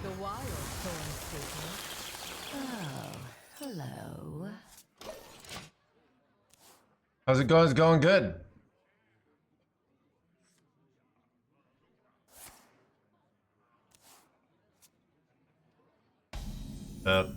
The wild Oh, hello. How's it going? It's going good. Up.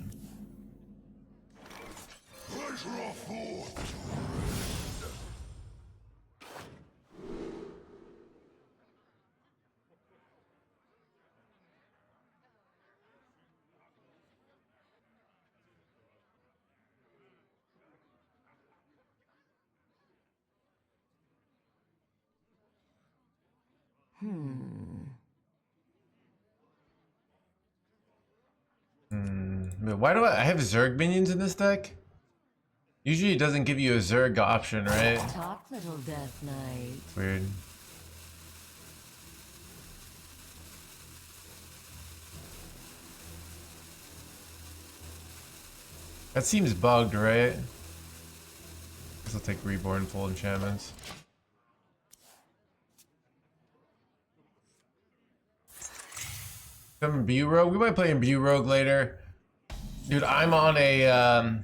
Why do I have Zerg minions in this deck? Usually it doesn't give you a Zerg option, right? Talk, little Death Knight. Weird. That seems bugged, right? Guess I'll take Reborn full enchantments. Some BBU Rogue. We might play in BBU Rogue later. Dude, I'm on a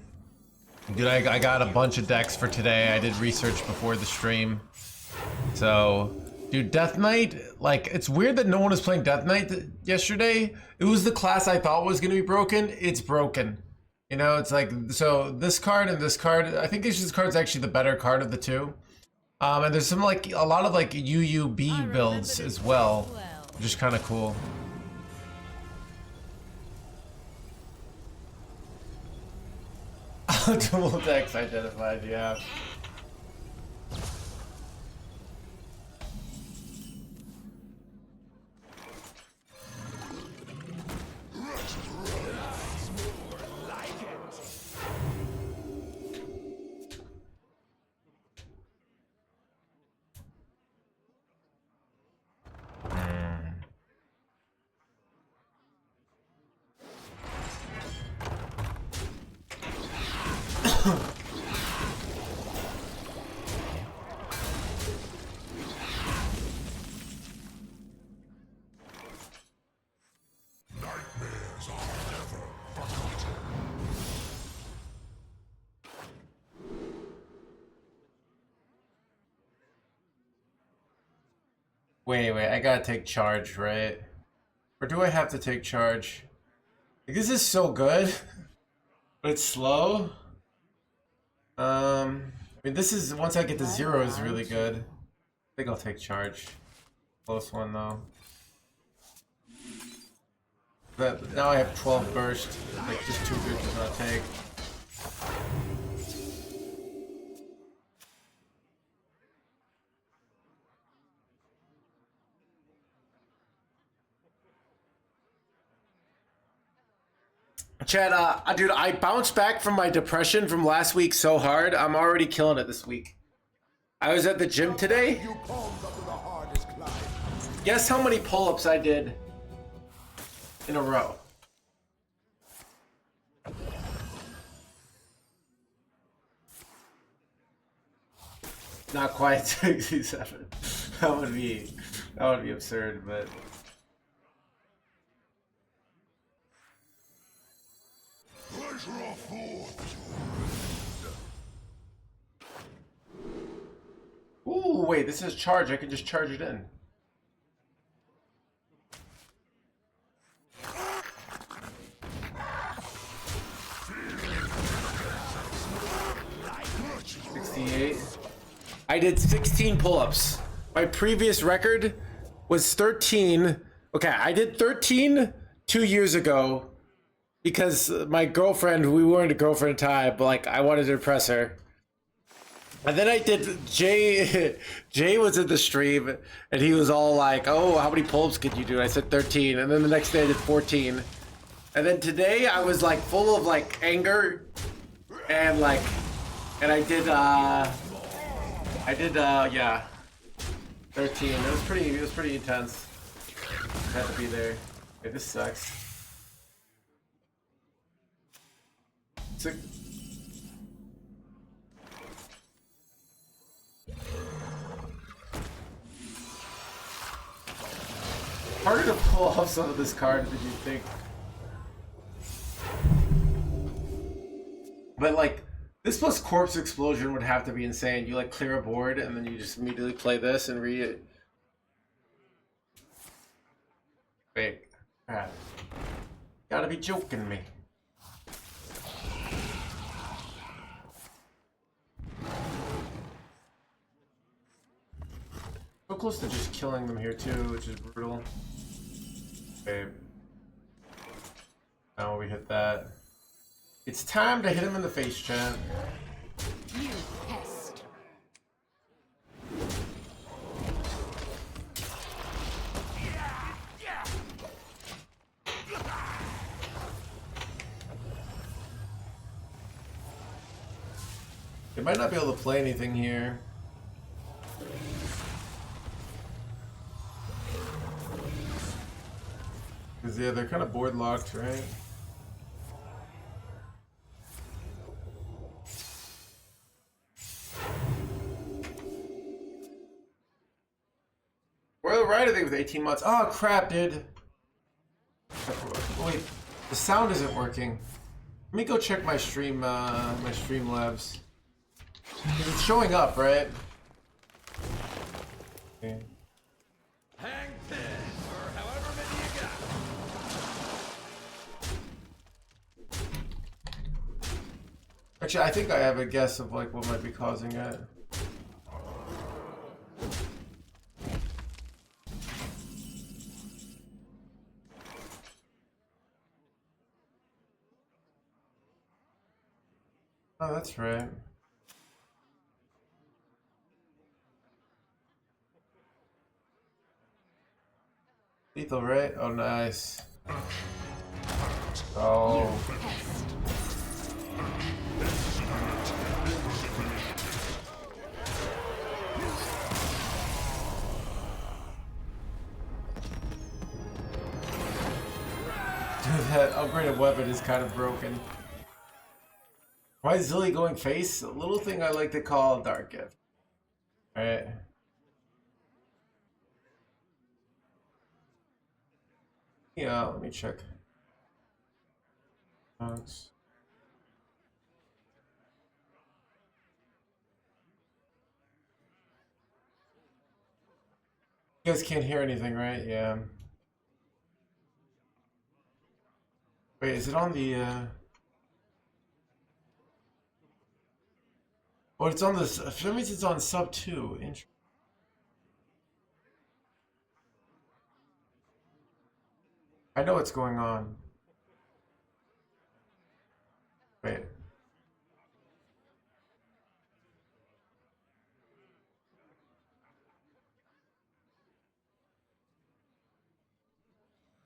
dude, I got a bunch of decks for today. I did research before the stream. So, dude, Death Knight, like, it's weird that no one was playing Death Knight yesterday. It was the class I thought was gonna be broken. It's broken. You know, it's like, so this card and this card, I think this card's actually the better card of the two. And there's some, like, a lot of, like, UUB builds as well, which is kind of cool. Dual decks identified, yeah. Wait, I gotta take charge, right? Or do I have to take charge? Like, this is so good, but it's slow. I mean, this is, once I get to 0 is really good. I think I'll take charge. Close one though. But now I have 12 burst. Like, just 2 good does not take. Chad, dude, I bounced back from my depression from last week so hard. I'm already killing it this week. I was at the gym today. Guess how many pull-ups I did in a row? Not quite 67. That would be absurd, but. Ooh, wait, this is charge. I can just charge it in. I did 16 pull-ups. My previous record was 13. Okay, I did 13 2 years ago because my girlfriend, we weren't a girlfriend time, but like I wanted to impress her. And then I did, Jay was in the stream and he was all like, oh, how many pull-ups could you do? And I said 13. And then the next day I did 14. And then today I was like full of like anger and like, and I did, yeah, 13. It was pretty intense. I had to be there. Okay, this sucks. Harder to pull off some of this card than you think. But like, this plus Corpse Explosion would have to be insane. You like clear a board and then you just immediately play this and read it. Wait. Alright. Gotta be joking me. So close to just killing them here too, which is brutal. Okay. Now we hit that. It's time to hit him in the face, chat. You pest. They might not be able to play anything here. Because, yeah, they're kind of board locked, right? Royal Ride, I think, with 18 months. Oh, crap, dude. Wait, the sound isn't working. Let me go check my stream, my Streamlabs. It's showing up, right? Okay. Hang 10, or however many you got. Actually, I think I have a guess of like what might be causing it. Oh, that's right. Lethal, right? Oh, nice. Oh. Dude, that upgraded weapon is kind of broken. Why is Zilly going face? A little thing I like to call a dark gift. Alright. Yeah, let me check. Thanks. You guys can't hear anything, right? Yeah. Wait, is it on the, Oh, it's on this. For some reason, it's on sub 2. Interesting. I know what's going on. Wait.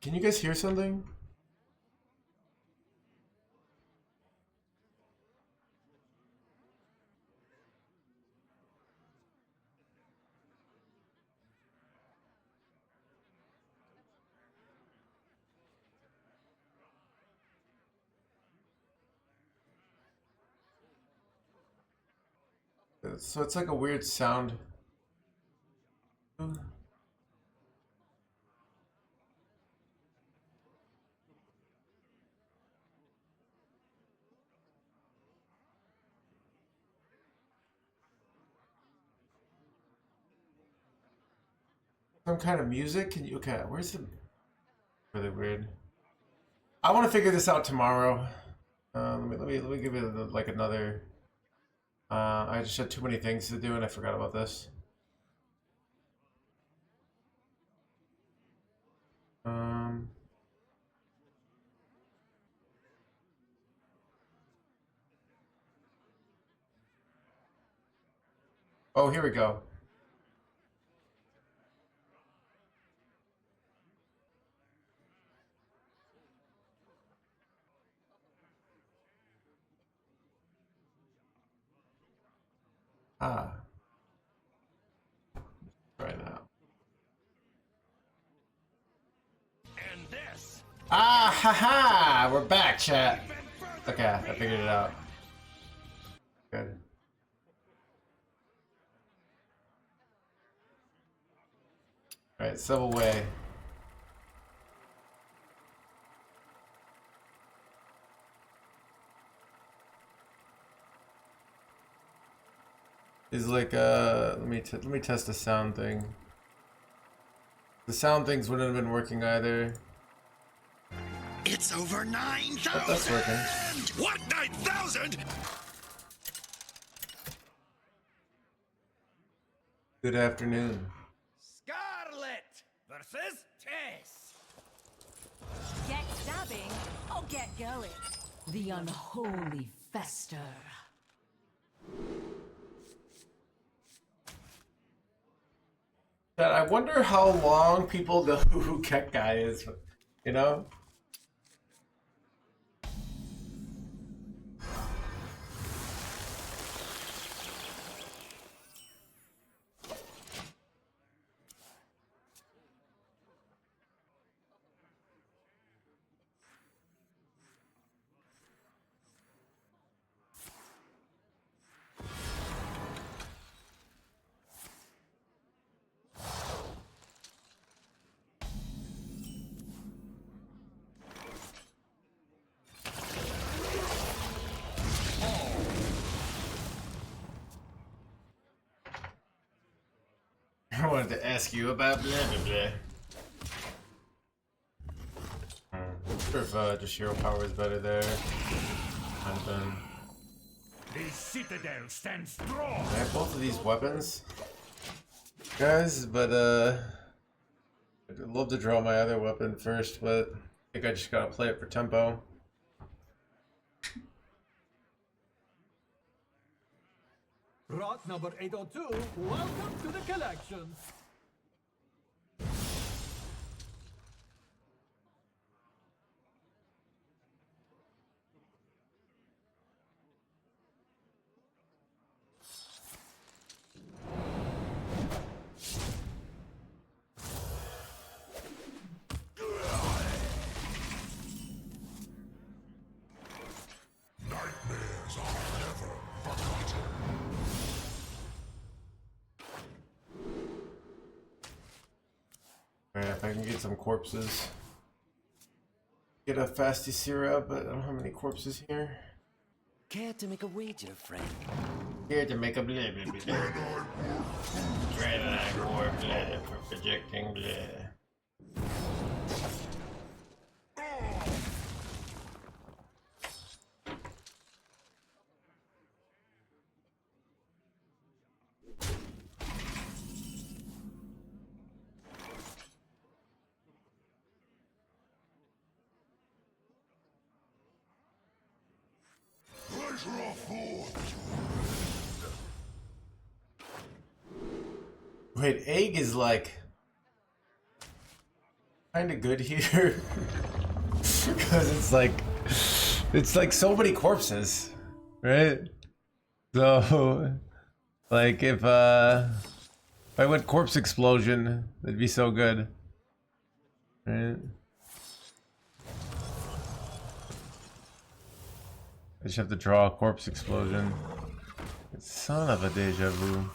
Can you guys hear something? So it's like a weird sound. Some kind of music? Can you? Okay, where's the? Really weird. I want to figure this out tomorrow. Let me give it like another. I just had too many things to do and I forgot about this. Oh, here we go. Ah. Right now. And this. Ah, haha! We're back, chat. Okay, I figured it out. Good. Alright, Civil Way. is like let me test the sound thing. The sound things wouldn't have been working either. It's over 9,000! But that's working. What, 9,000? Good afternoon. Scarlet versus Tess. Get stabbing or get going. The unholy fester. But I wonder how long people know who Ket Guy is, you know? I wanted to ask you about blah blah blah. I'm sure if just hero power is better there. The citadel stands strong. I have both of these weapons, guys, but I'd love to draw my other weapon first, but I think I just gotta play it for tempo. Rot number 802, welcome to the collection. Alright, if I can get some corpses. Get a fasty syrup, but I don't have any corpses here. Care to make a wager, friend? Here to make a blah blah blah. Dreadnought war blah for projecting blah. Wait, egg is like kind of good here because it's like so many corpses, right? So like if I went corpse explosion, that'd be so good, right? I just have to draw a corpse explosion. Son of a deja vu.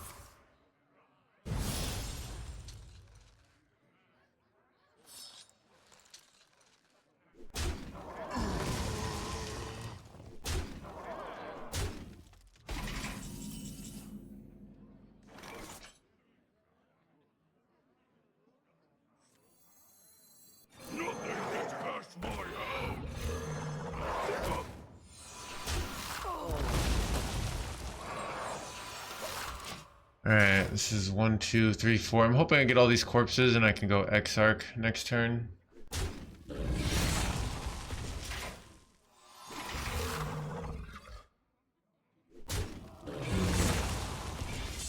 Alright, this is 1, 2, 3, 4. I'm hoping I get all these corpses and I can go X-Arc next turn.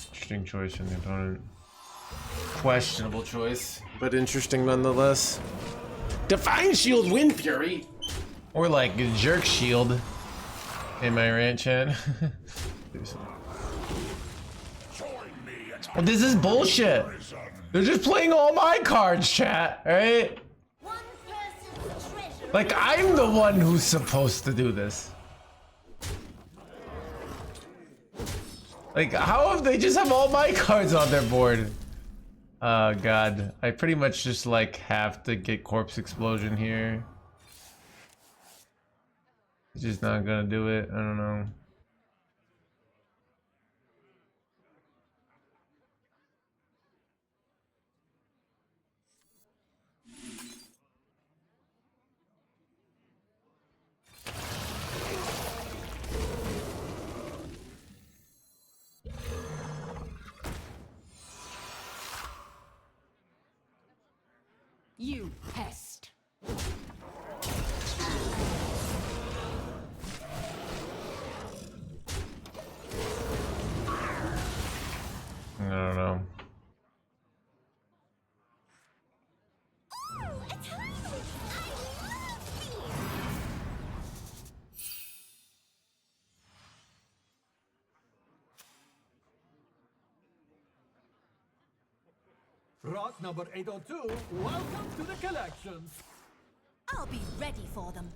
Interesting choice from the opponent. Questionable choice, but interesting nonetheless. Define Shield Wind Fury! Or like Jerk Shield in my rant chat. Well, this is bullshit. They're just playing all my cards, chat, alright? Like, I'm the one who's supposed to do this. Like, how have they just have all my cards on their board? Oh, God. I pretty much just, like, have to get Corpse Explosion here. It's just not gonna do it. I don't know. You pest. I don't know. Rot number 802, welcome to the collections. I'll be ready for them.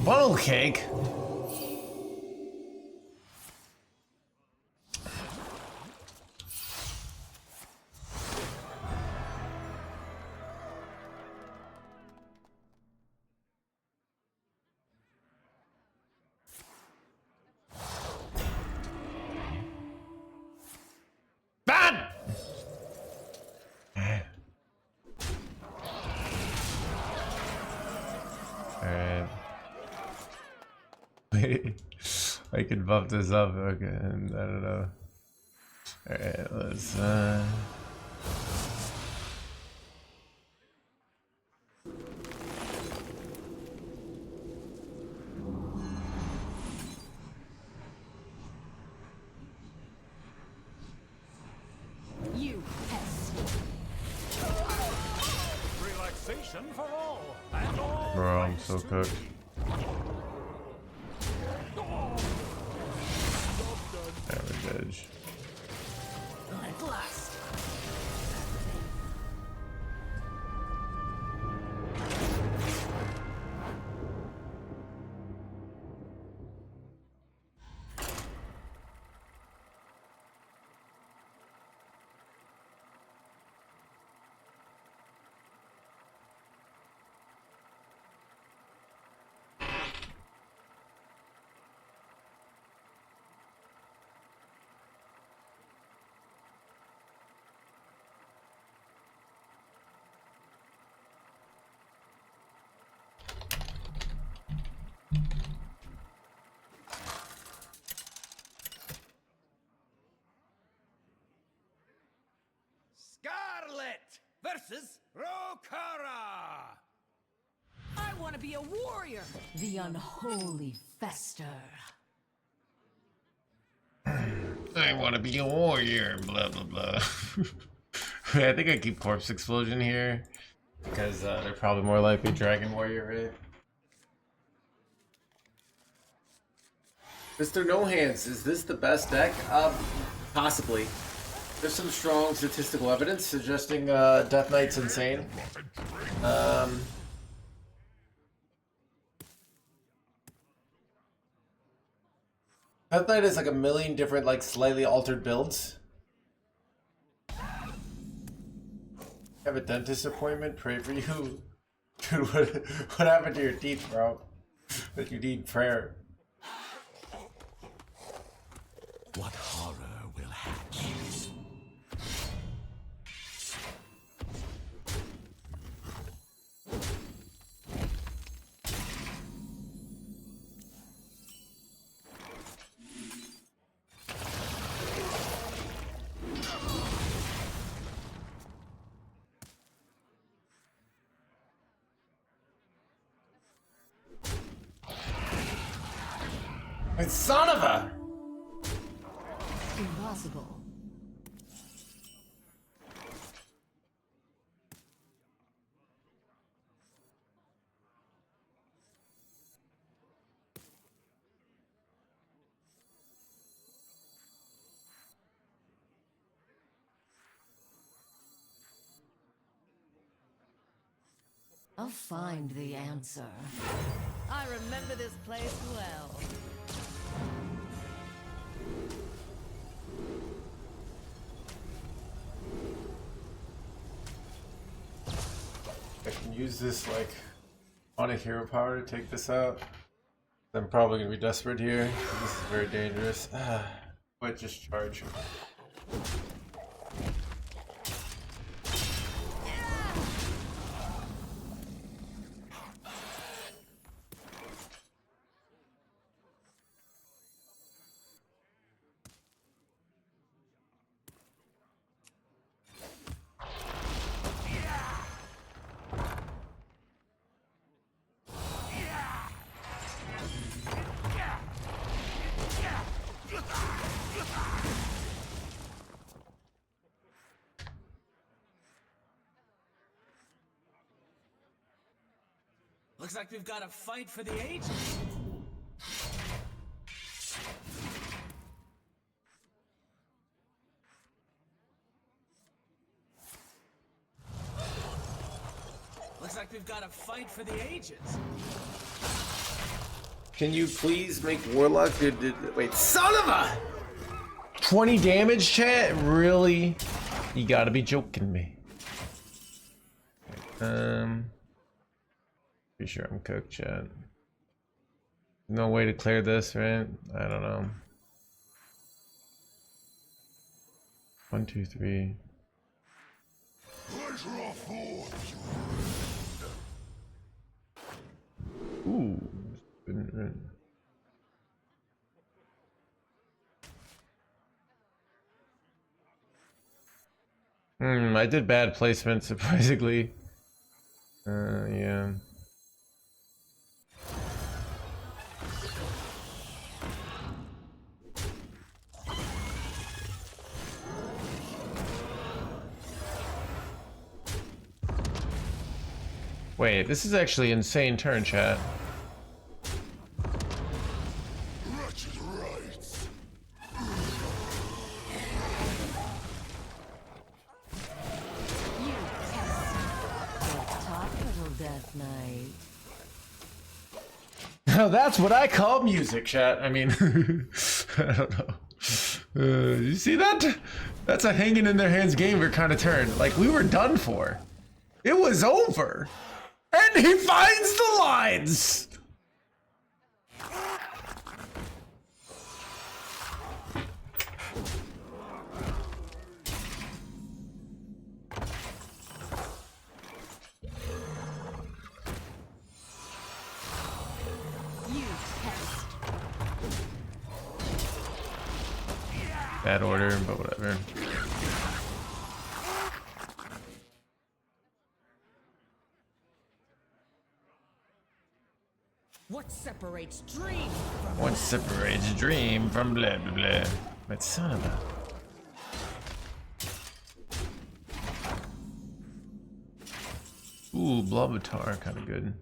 Funnel cake. Bad. Alright. I can buff this up, okay, and I don't know. Alright, let's You pest. Relaxation for all. And all. bro, I'm so cooked. Damage edge. At last. Scarlet versus Rokara. I want to be a warrior. The unholy fester. I want to be a warrior, blah blah blah. I think I keep Corpse Explosion here because they're probably more likely Dragon Warrior, right? Mr. No Hands, is this the best deck? Possibly. There's some strong statistical evidence suggesting Death Knight's insane. Death Knight is like a million different, like slightly altered builds. Have a dentist appointment? Pray for you. Dude, what happened to your teeth, bro? That you need prayer. What horror will hatch? Son of a! Impossible. I'll find the answer. I remember this place well. I can use this like on a hero power to take this out. I'm probably gonna be desperate here. This is very dangerous. Might just charge. Looks like we've got a fight for the ages. Looks like we've got a fight for the ages. Can you please make Warlock? Wait, son of a 20 damage, chat? Really? You gotta be joking me. Pretty sure I'm cooked, chat. No way to clear this, right? I don't know. 1, 2, 3. Ooh. I did bad placement, surprisingly. Yeah. Wait, this is actually insane turn, chat. Now that's what I call music, chat. I mean, I don't know. You see that? That's a hanging in their hands gamer kind of turn. Like, we were done for. It was over. And he finds the lines! Bad order, but whatever. What separates dream from What separates dream from blah blah blah? But son of a... Ooh, Blobatar, kind of good.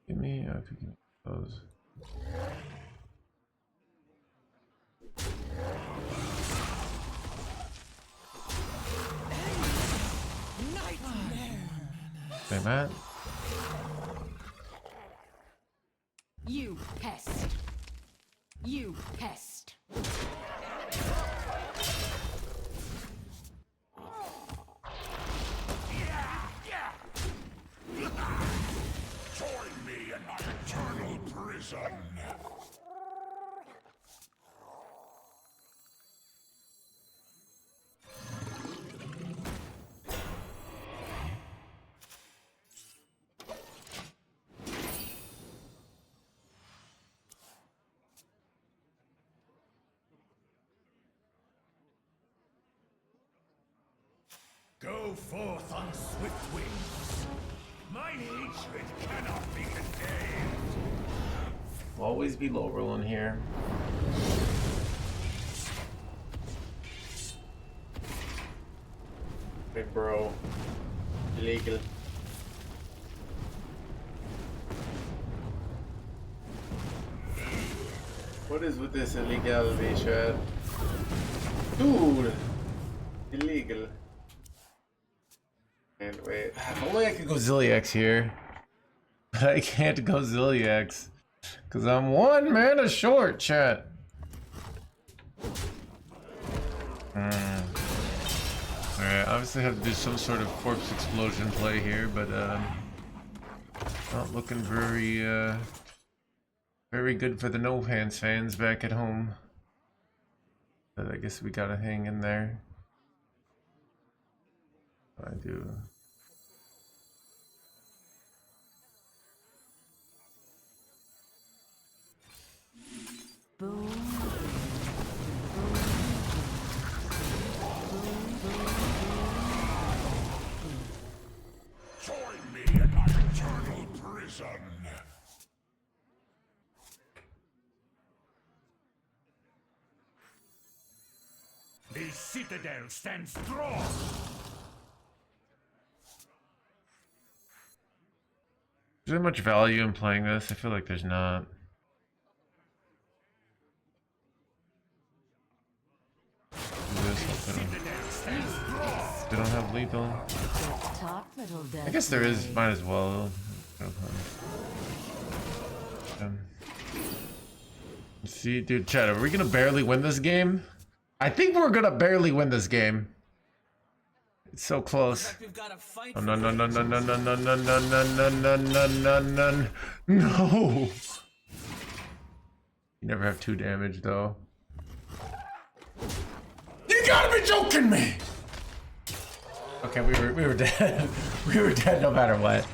Give me, I could give me those. Hey, Matt. you pest? You pest. Join me in my eternal prison. Go forth on swift wings. My hatred cannot be contained. Will always be low rolling here. Hey, bro. Illegal. What is with this illegality, chat? Dude! Illegal. And wait, if only I could go Zilliax here. But I can't go Zilliax. Because I'm 1 mana short, chat. Alright, obviously have to do some sort of corpse explosion play here, but not looking very very good for the No Hands fans back at home. But I guess we gotta hang in there. I do. Boom. Join me in my eternal prison. The citadel stands strong. Is there much value in playing this? I feel like there's not. They don't have lethal. I guess there is. Might as well. See, dude, Chad, are we gonna barely win this game? I think we're gonna barely win this game. It's so close. Oh, no, no, no, no, no, no, no, no, no, no, no, no, no, no, no, no. You never have 2 damage though. You gotta be joking me! Okay, we were dead. We were dead no matter what.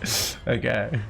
Okay.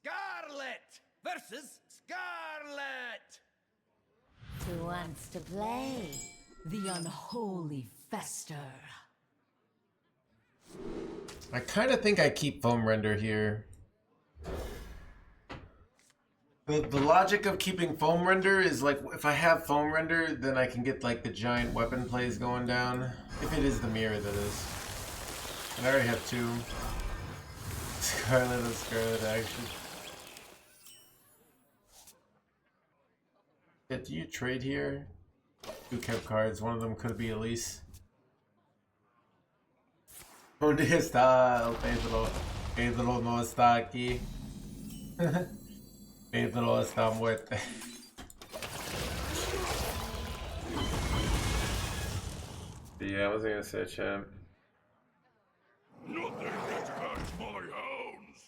Scarlet versus Scarlet. Who wants to play? The unholy fester. I kind of think I keep foam render here. The logic of keeping foam render is like, if I have foam render, then I can get like the giant weapon plays going down. If it is the mirror, that is. And I already have 2. Scarlet and Scarlet action. Yeah, do you trade here? 2 kept cards, one of them could be Elise. ¿Dónde está Pedro? Pedro no está aquí. Pedro está muerto. Yeah, I was gonna say, champ. Nothing gets past my hounds.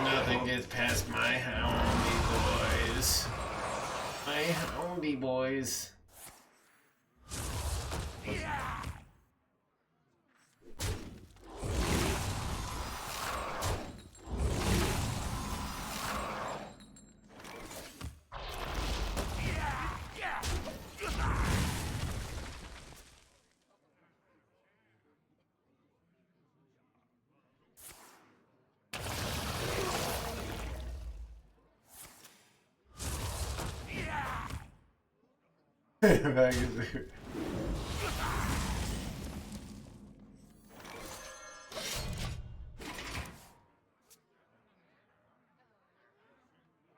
Nothing gets past my houndy boys. My houndy boys.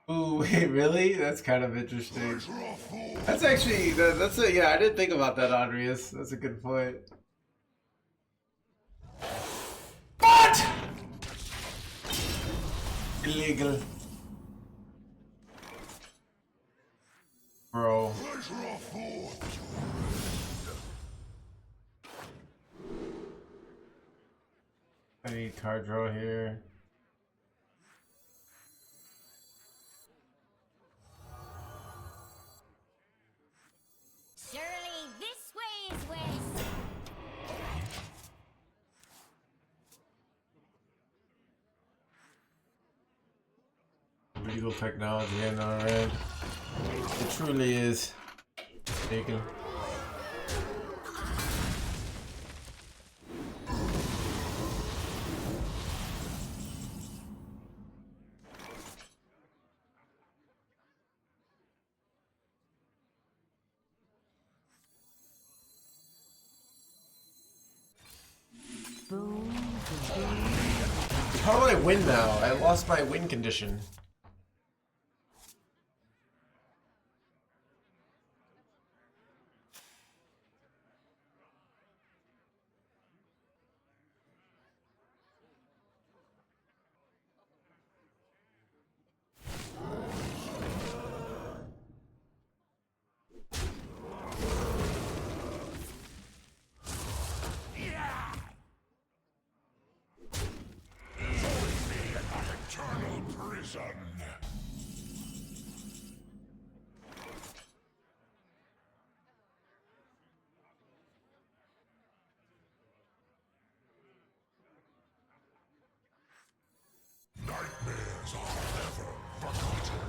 Ooh, wait, really? That's kind of interesting. That's actually, that's a, yeah, I didn't think about that, Andreas. That's a good point. What? Illegal. Bro. I need card draw here. Surely this way is west. Legal technology in our end. It truly is. Taken. How do I win now? I lost my win condition. arisen. Nightmares are never forgotten.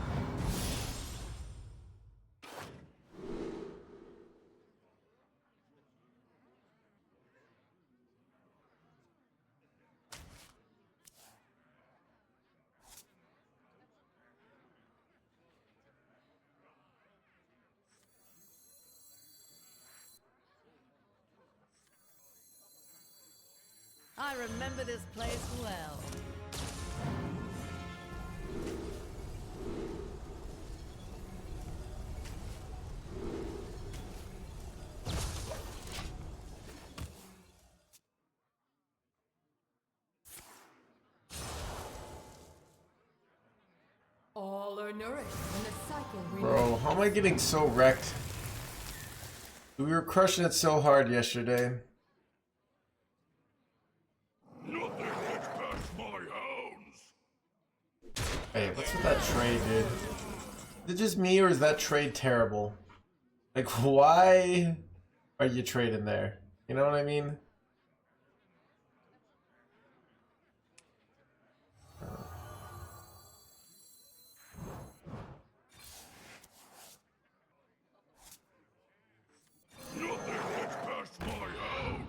I remember this place well. All are nourished and the cycle Bro, how am I getting so wrecked? We were crushing it so hard yesterday. Nothing gets past my hounds. Hey, what's with that trade, dude? Is it just me or is that trade terrible? Like, why are you trading there? You know what I mean? Nothing gets past my hounds.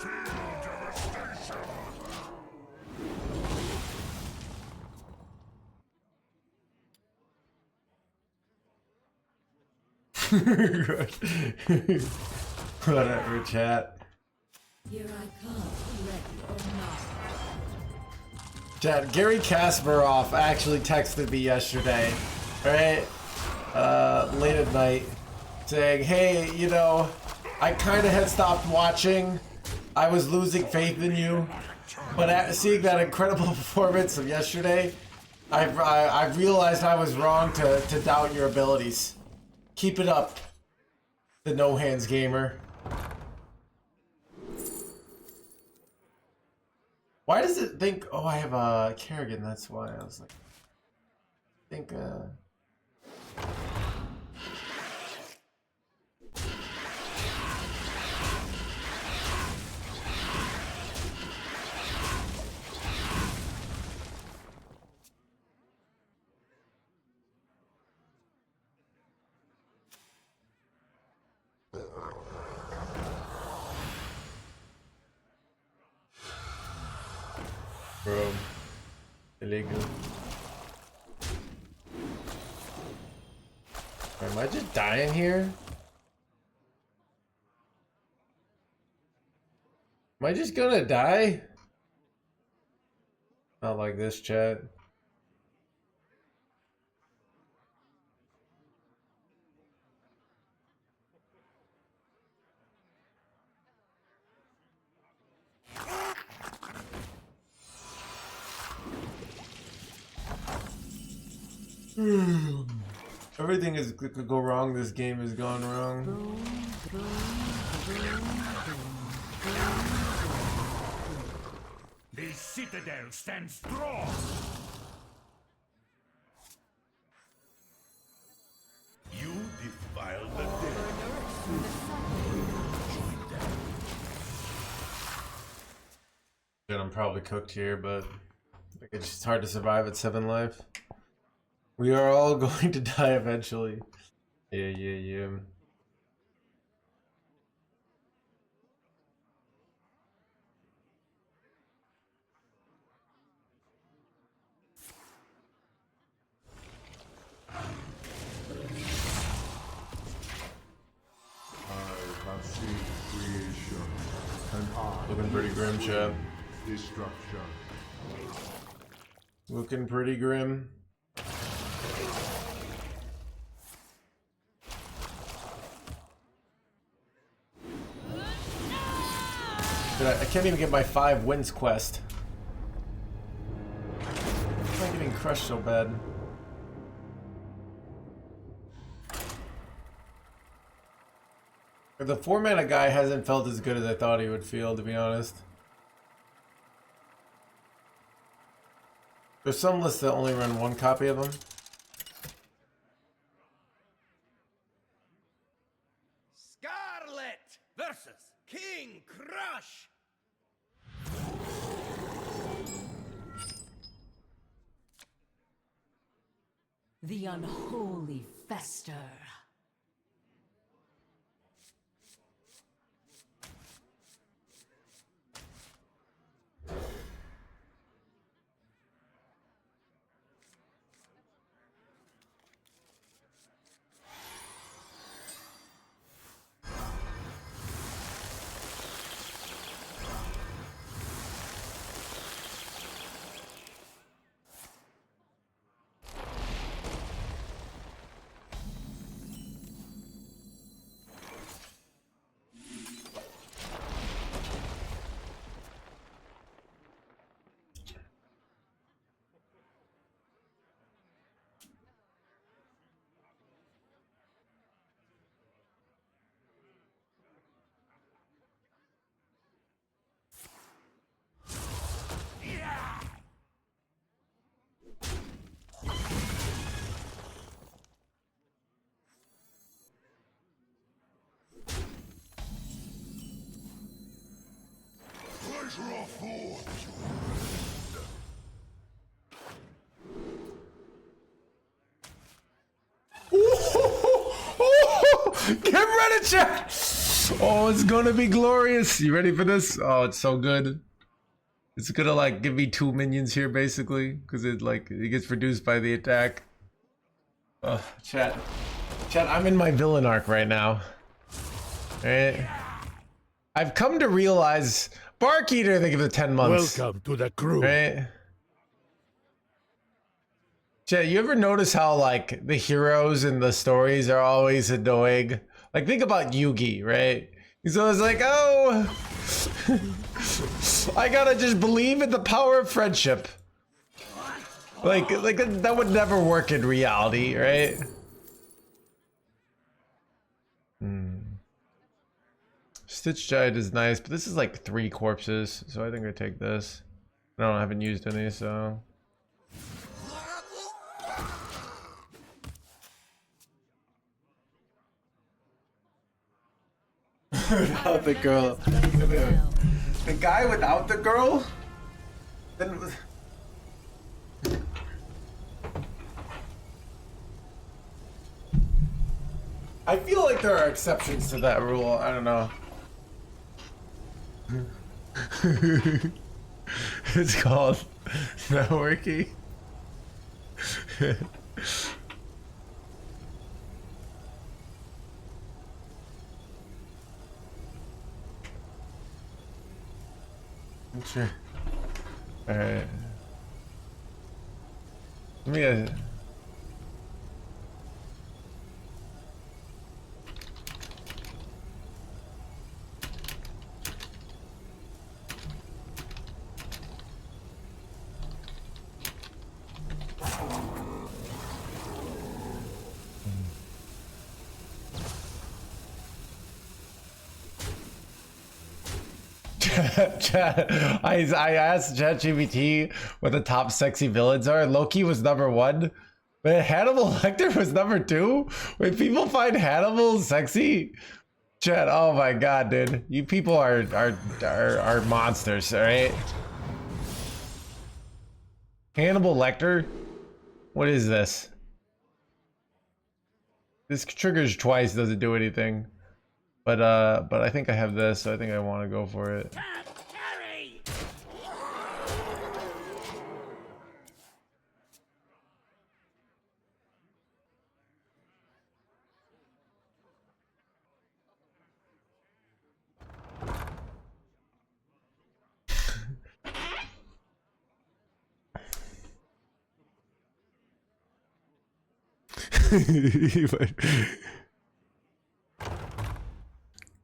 Feel devastation. Whatever, chat. Here I come, ready or not. Chat, Gary Kasparov actually texted me yesterday, right? Late at night, saying, hey, you know, I kind of had stopped watching. I was losing faith in you. But seeing that incredible performance of yesterday, I realized I was wrong to doubt your abilities. Keep it up, the NoHandsGamer. Why does it think, oh, I have a Kerrigan, that's why I was like, I think, bro, illegal. Am I just dying here? Am I just gonna die? Not like this, chat. Everything is could go wrong. This game has gone wrong. The citadel stands strong. You defiled the dead. Dude, I'm probably cooked here, but like, it's just hard to survive at 7 life. We are all going to die eventually. Yeah. I have seen creation, and I Looking pretty grim, chat. destruction. Looking pretty grim. Dude, I can't even get my 5 wins quest. Why am I getting crushed so bad? The 4-mana guy hasn't felt as good as I thought he would feel, to be honest. There's some lists that only run 1 copy of him. Scarlet versus King Crush. The unholy fester. Get ready, chat! Oh, it's gonna be glorious. You ready for this? Oh, it's so good. It's gonna like give me 2 minions here basically, because it gets reduced by the attack. Chat, I'm in my villain arc right now. Alright. I've come to realize Bark Eater, they give it 10 months. Welcome to the crew. Right? Chat, you ever notice how like the heroes in the stories are always annoying? Like think about Yugi, right? He's always like, oh, I gotta just believe in the power of friendship. Like that would never work in reality, right? Stitch Giant is nice, but this is like 3 corpses, so I think I take this. I haven't used any, so. Without the girl. The guy without the girl? Then I feel like there are exceptions to that rule. I don't know. It's called networking. Sure. Alright. Let me I asked ChatGPT what the top sexy villains are. Loki was #1, but Hannibal Lecter was #2. Wait, people find Hannibal sexy? Chat, oh my god, dude, you people are monsters, all right? Hannibal Lecter, what is this? This triggers twice, doesn't do anything. But I think I have this, so I think I want to go for it.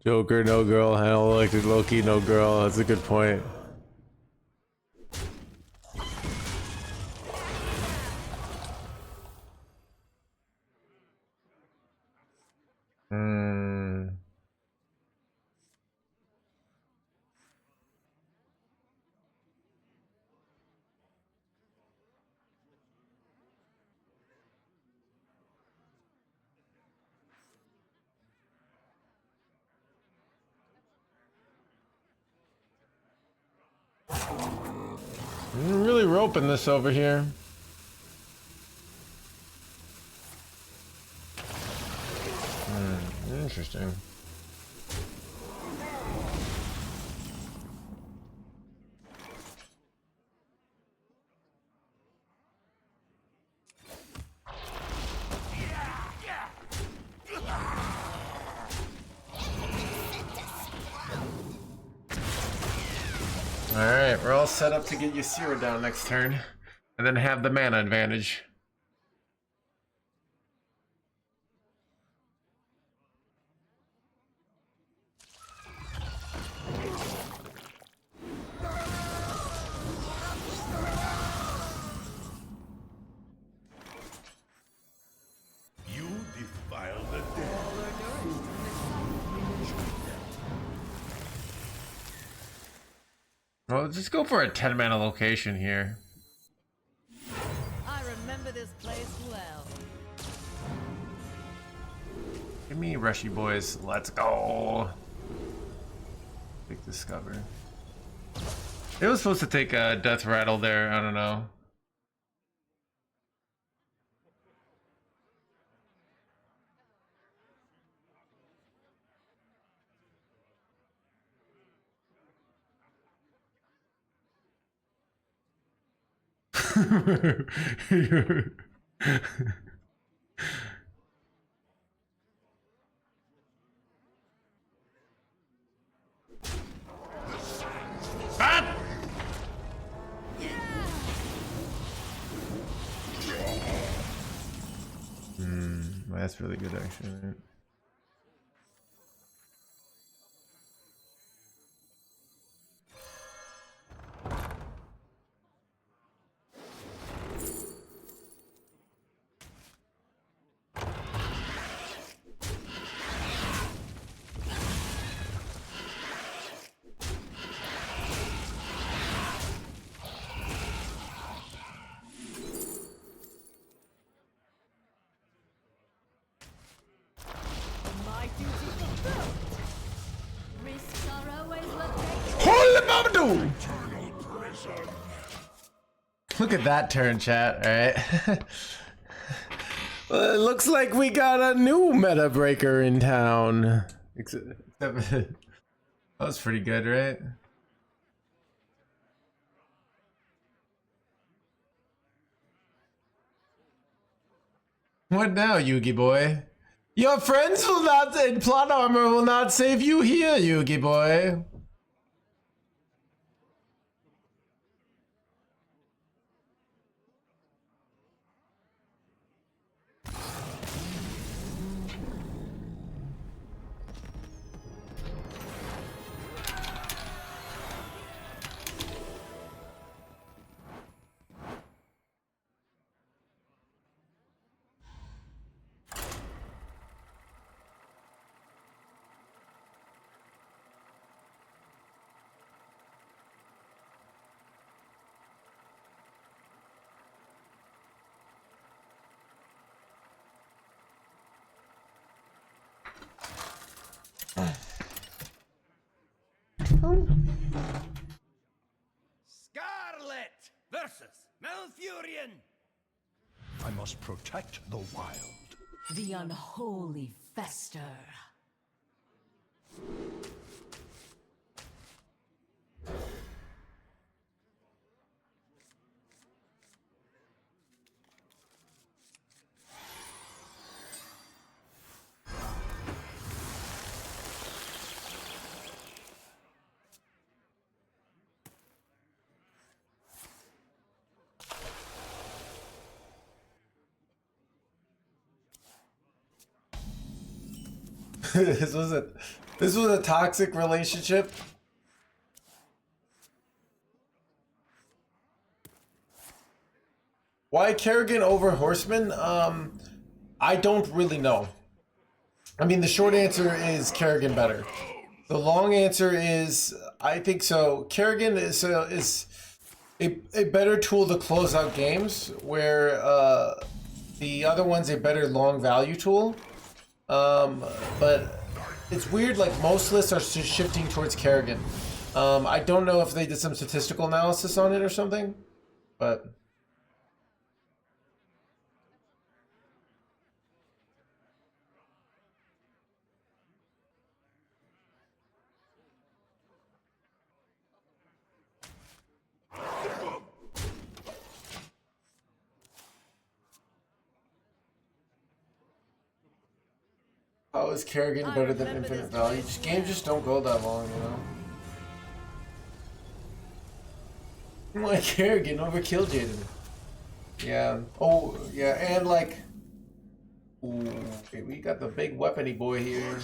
Joker, no girl. Hell, elected Loki, no girl. That's a good point. Hmm. I'm really roping this over here. Interesting. Alright, we're all set up to get Ysira down next turn. And then have the mana advantage. You defile the dead. Well, just go for a 10 mana location here. I remember this place well. Give me Rushy Boys. Let's go. Big Discover. It was supposed to take a Death Rattle there. I don't know. Ah! That's really good actually. My duty fulfilled. Risks are always worth taking. Holy Babadoo! Look at that turn, chat. Alright. Well, it looks like we got a new meta breaker in town. That was pretty good, right? What now, Yugi boy? Your friends will not, in plot armor will not save you here, Yugi boy. Scarlet versus Malfurion. I must protect the wild. The unholy fester. This was it. This was a toxic relationship. Why Kerrigan over Horseman? I don't really know. I mean, the short answer is Kerrigan better. The long answer is I think so. Kerrigan is a better tool to close out games, where the other one's a better long value tool. But it's weird, like most lists are shifting towards Kerrigan. I don't know if they did some statistical analysis on it or something, but how is Kerrigan better than Infinite Value? Games just don't go that long, you know? I'm like Kerrigan over Kill Jaden. Yeah. Oh, yeah, and like... Ooh, okay, we got the big weapony boy here.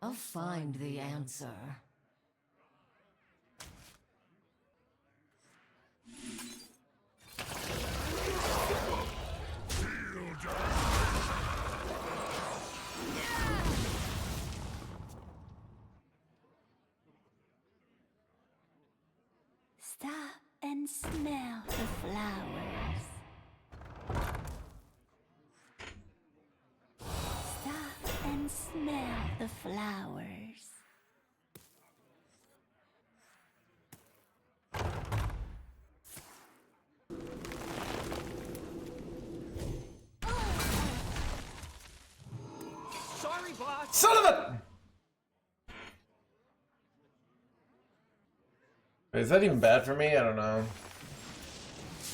I'll find the answer. Stop and smell the flowers. Stop and smell the flowers. Sorry, boss. Son of a... Is that even bad for me? I don't know.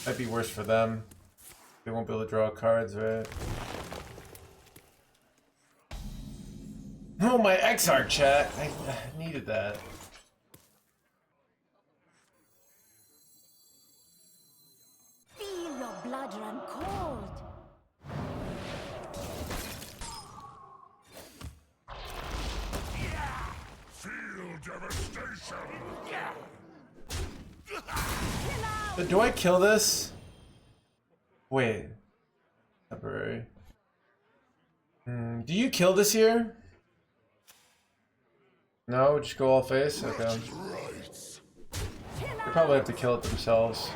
Might be worse for them. They won't be able to draw cards, right? Oh, my XR chat. I needed that. Feel your blood run cold. Feel devastation. But do I kill this? Wait. Temporary. Do you kill this here? No, just go all face? Okay. They probably have to kill it themselves.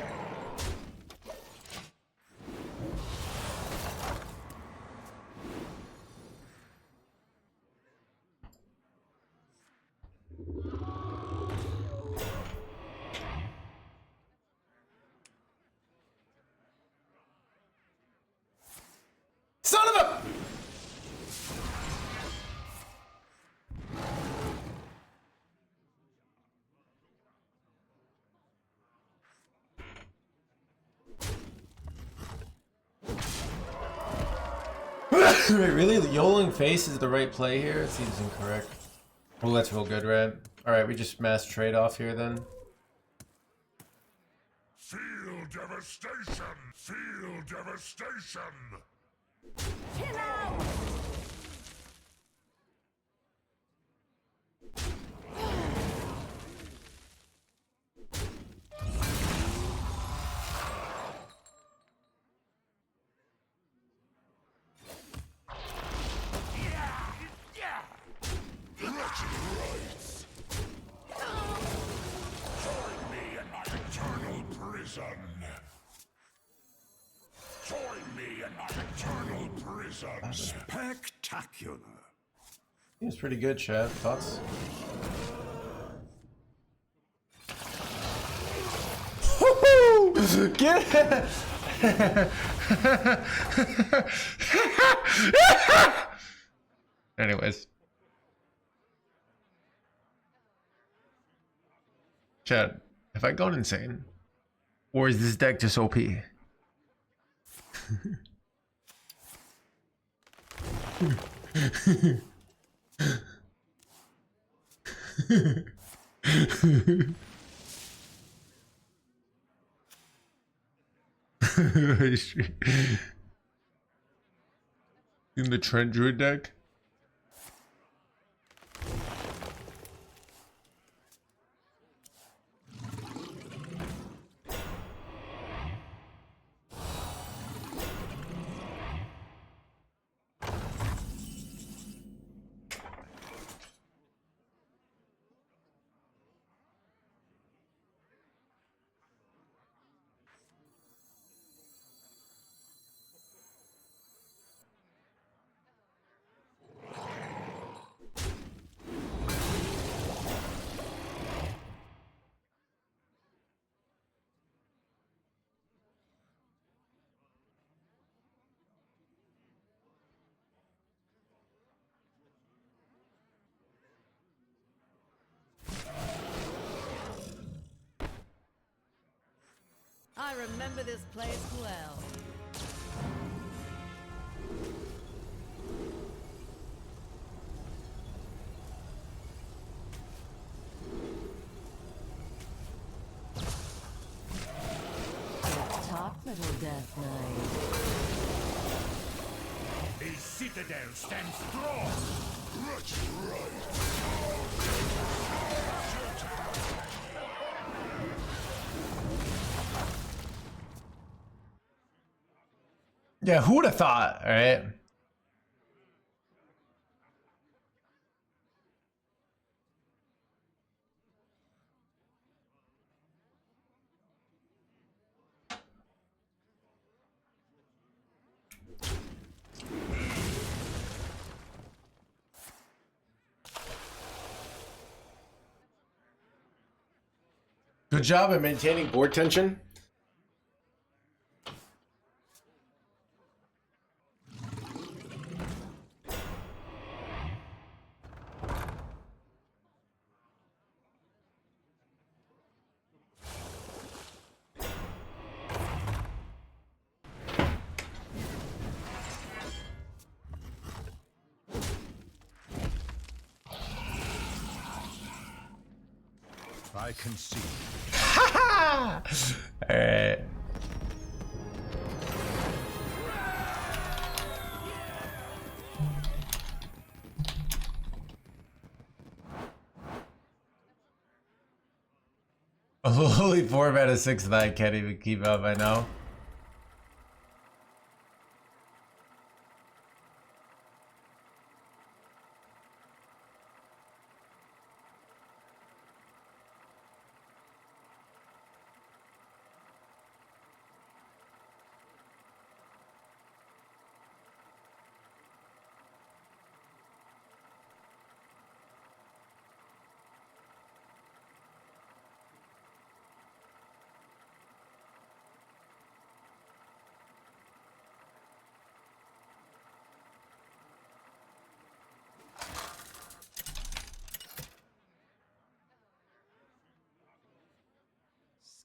Son of a... Wait, really? The YOLOing face is the right play here? It seems incorrect. Well, that's real good, right? Alright, we just mass trade off here then. Feel devastation. Feel devastation. Chill out. Spectacular. Seems pretty good, chat. Thoughts? Woohoo! Get it! Anyways. Chat, have I gone insane? Or is this deck just OP? In the Trent Druid deck? I remember this place well. Top Metal Death Knight. The citadel stands strong. That's right. Yeah, who would have thought, alright? Good job at maintaining board tension. I can see. Alright. Only 4 out of 6 that I can't even keep up, I know.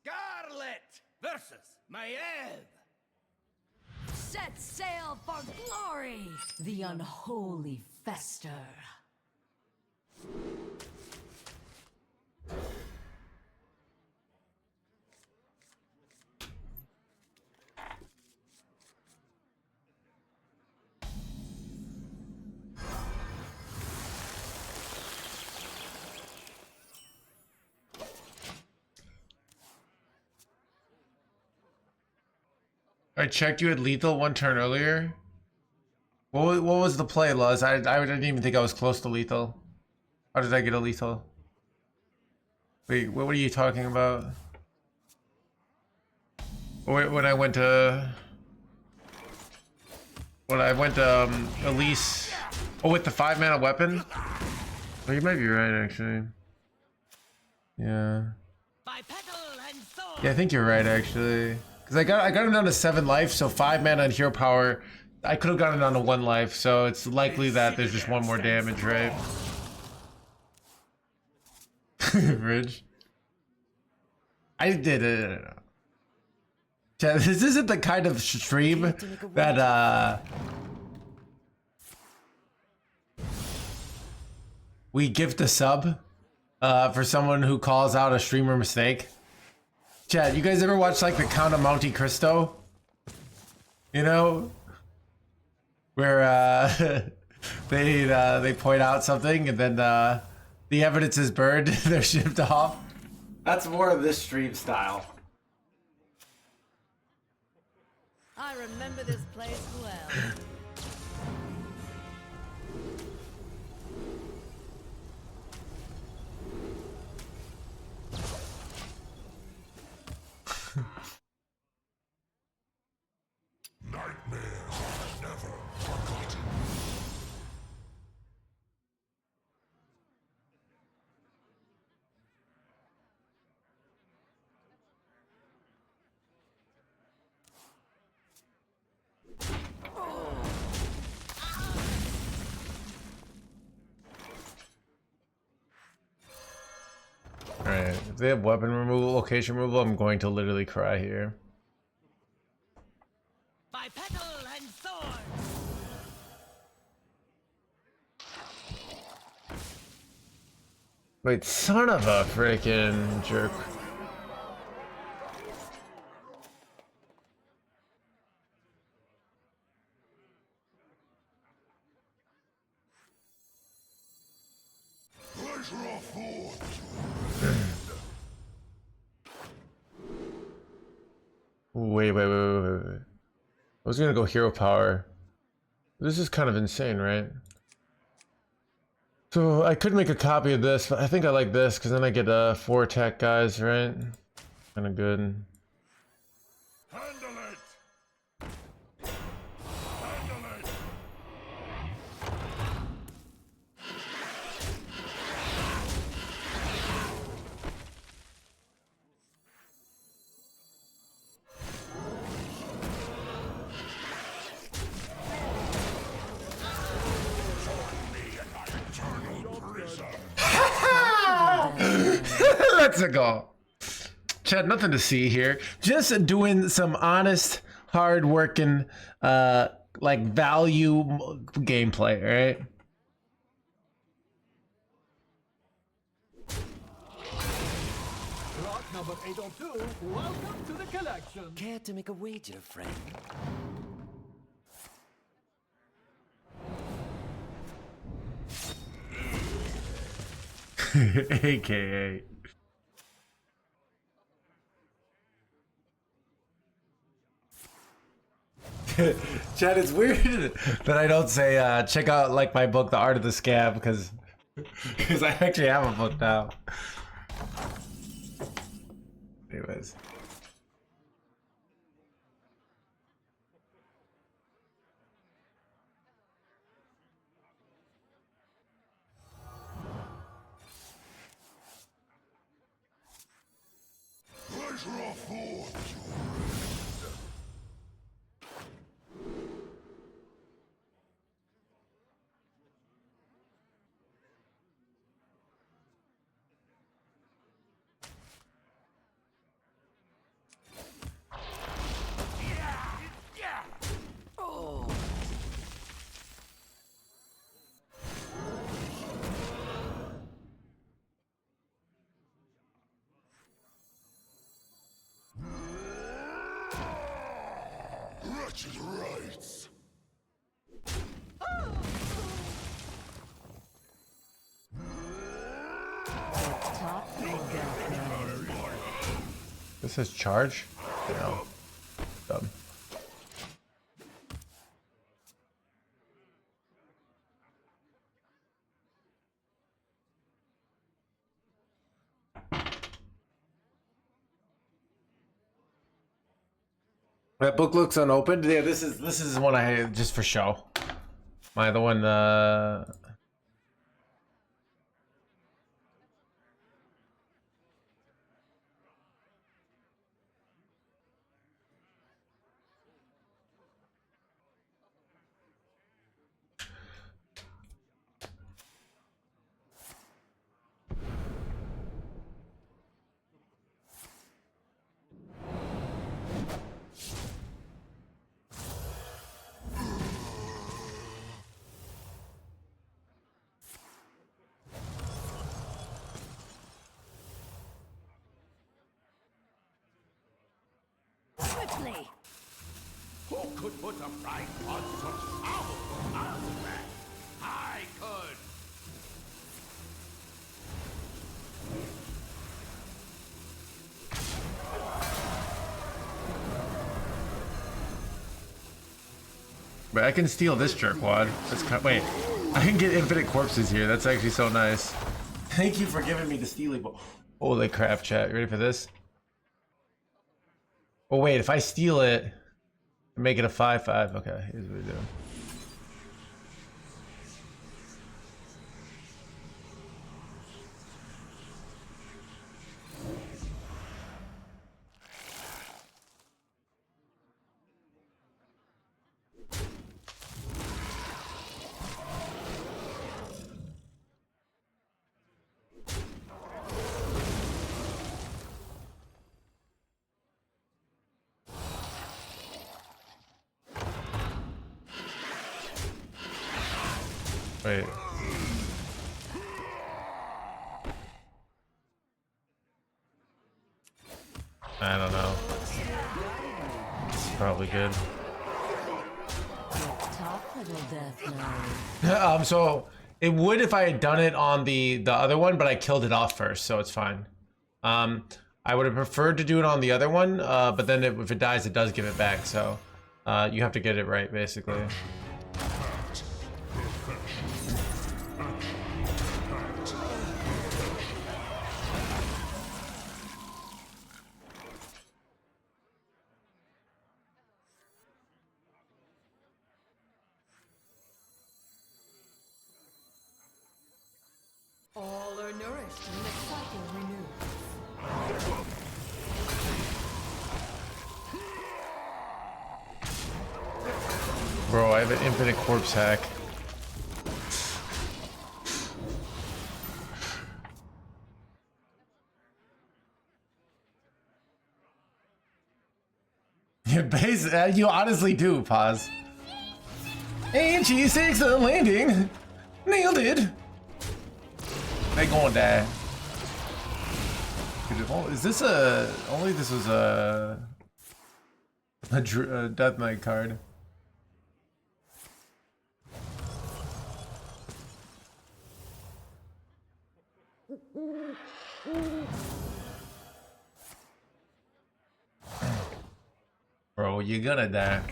Scarlet versus YEmIEF. Set sail for glory! The unholy fester. I checked you had lethal 1 turn earlier. What was the play, Luz? I didn't even think I was close to lethal. How did I get a lethal? Wait, what were you talking about? When I went to... Elise... Oh, with the 5-mana weapon? Oh, you might be right, actually. Yeah. Yeah, I think you're right, actually. Because I got him down to 7 life, so 5 mana and hero power. I could have gotten it down to 1 life, so it's likely that there's just 1 more damage, right? Ridge. I did it. This isn't the kind of stream that we gift a sub for someone who calls out a streamer mistake. Chat, you guys ever watch like the Count of Monte Cristo? You know, where they point out something and then the evidence is burned, they're shipped off. That's more of this stream style. I remember this place well. Alright, if they have weapon removal, location removal, I'm going to literally cry here. By petal and sword. Wait, son of a freaking jerk. Wait. I was gonna go hero power. This is kind of insane, right? So I could make a copy of this, but I think I like this because then I get 4 attack guys, right? Kind of good. Handle it! Handle it! Let's go. Chad, nothing to see here. Just doing some honest, hard-working, like value gameplay, right? Lot number 802, welcome to the collection. Care to make a wager, friend? AKA. Chad, it's weird that I don't say check out like my book, The Art of the Scab, because I actually have a book now. Anyways. Wretched rights! Top and This is charge? No. Dumb. That book looks unopened. Yeah, this is one I just for show. My the one could put a price on such powerful artifacts. I could. But I can steal this jerkwad. That's wait, I can get infinite corpses here. That's actually so nice. Thank you for giving me the steely ball. Holy crap, chat. You ready for this? Oh wait, if I steal it, make it a 5/5. Okay, here's what we do. Wait. I don't know. It's probably good. Top little death node. So it would if I had done it on the other one, but I killed it off first, so it's fine. I would have preferred to do it on the other one, but then if it dies, it does give it back. So you have to get it right, basically. All are nourished and the cycle renews. Bro, I have an infinite corpse hack. You honestly do, pause. AG6 the landing. Nailed it. They gonna die. Is this a... Only this was a Death Knight card. Bro, you're gonna die.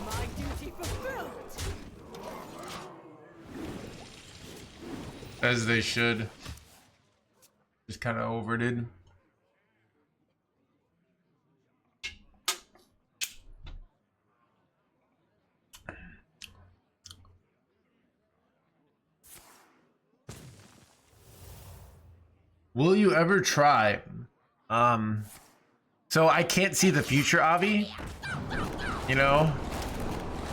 My duty fulfilled. As they should. Just kind of overdid. Will you ever try? So I can't see the future, Avi. You know?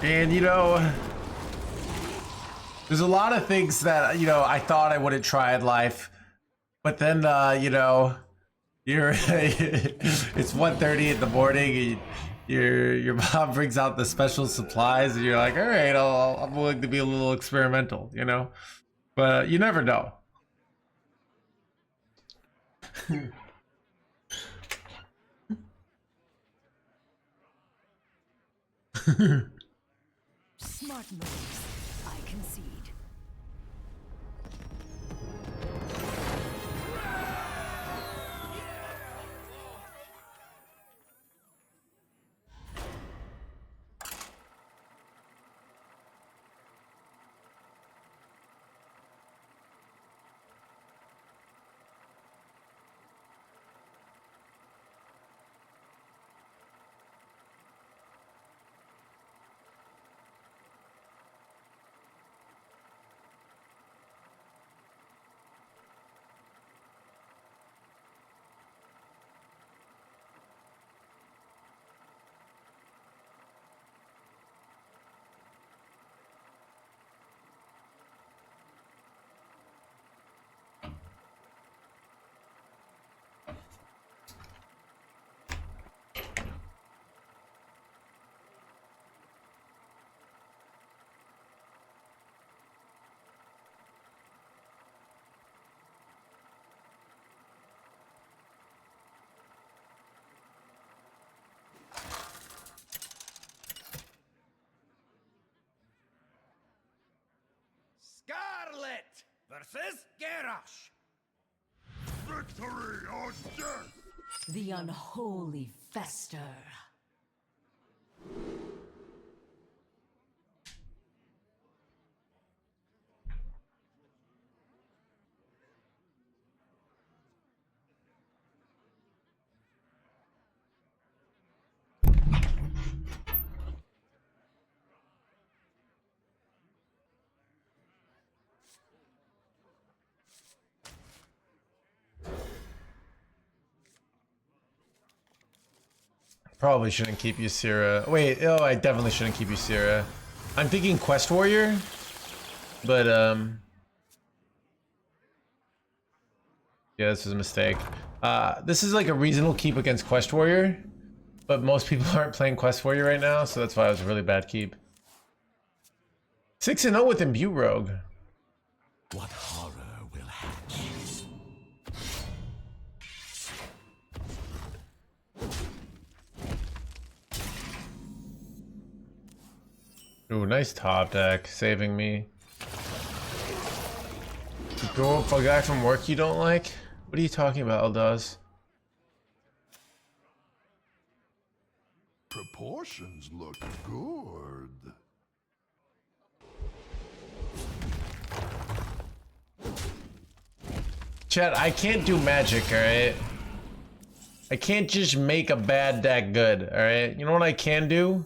And you know, there's a lot of things that, you know, I thought I wouldn't try in life. But then, you know, you're it's 1:30 in the morning, and your mom brings out the special supplies, and you're like, all right, I'm willing to be a little experimental, you know? But you never know. Smart moves. I concede. versus Garrosh. Victory or death! The unholy fester. Probably shouldn't keep you Sierra. Wait, oh, I definitely shouldn't keep you Sierra. I'm thinking Quest Warrior, but yeah, this was a mistake. This is like a reasonable keep against Quest Warrior, but most people aren't playing Quest Warrior right now, so that's why it was a really bad keep. 6-0 with Imbue Rogue. What horror will hatch? Ooh, nice top deck, saving me. You go up a guy from work you don't like? What are you talking about, Eldaz? Proportions look good. Chat, I can't do magic, alright? I can't just make a bad deck good, alright? You know what I can do?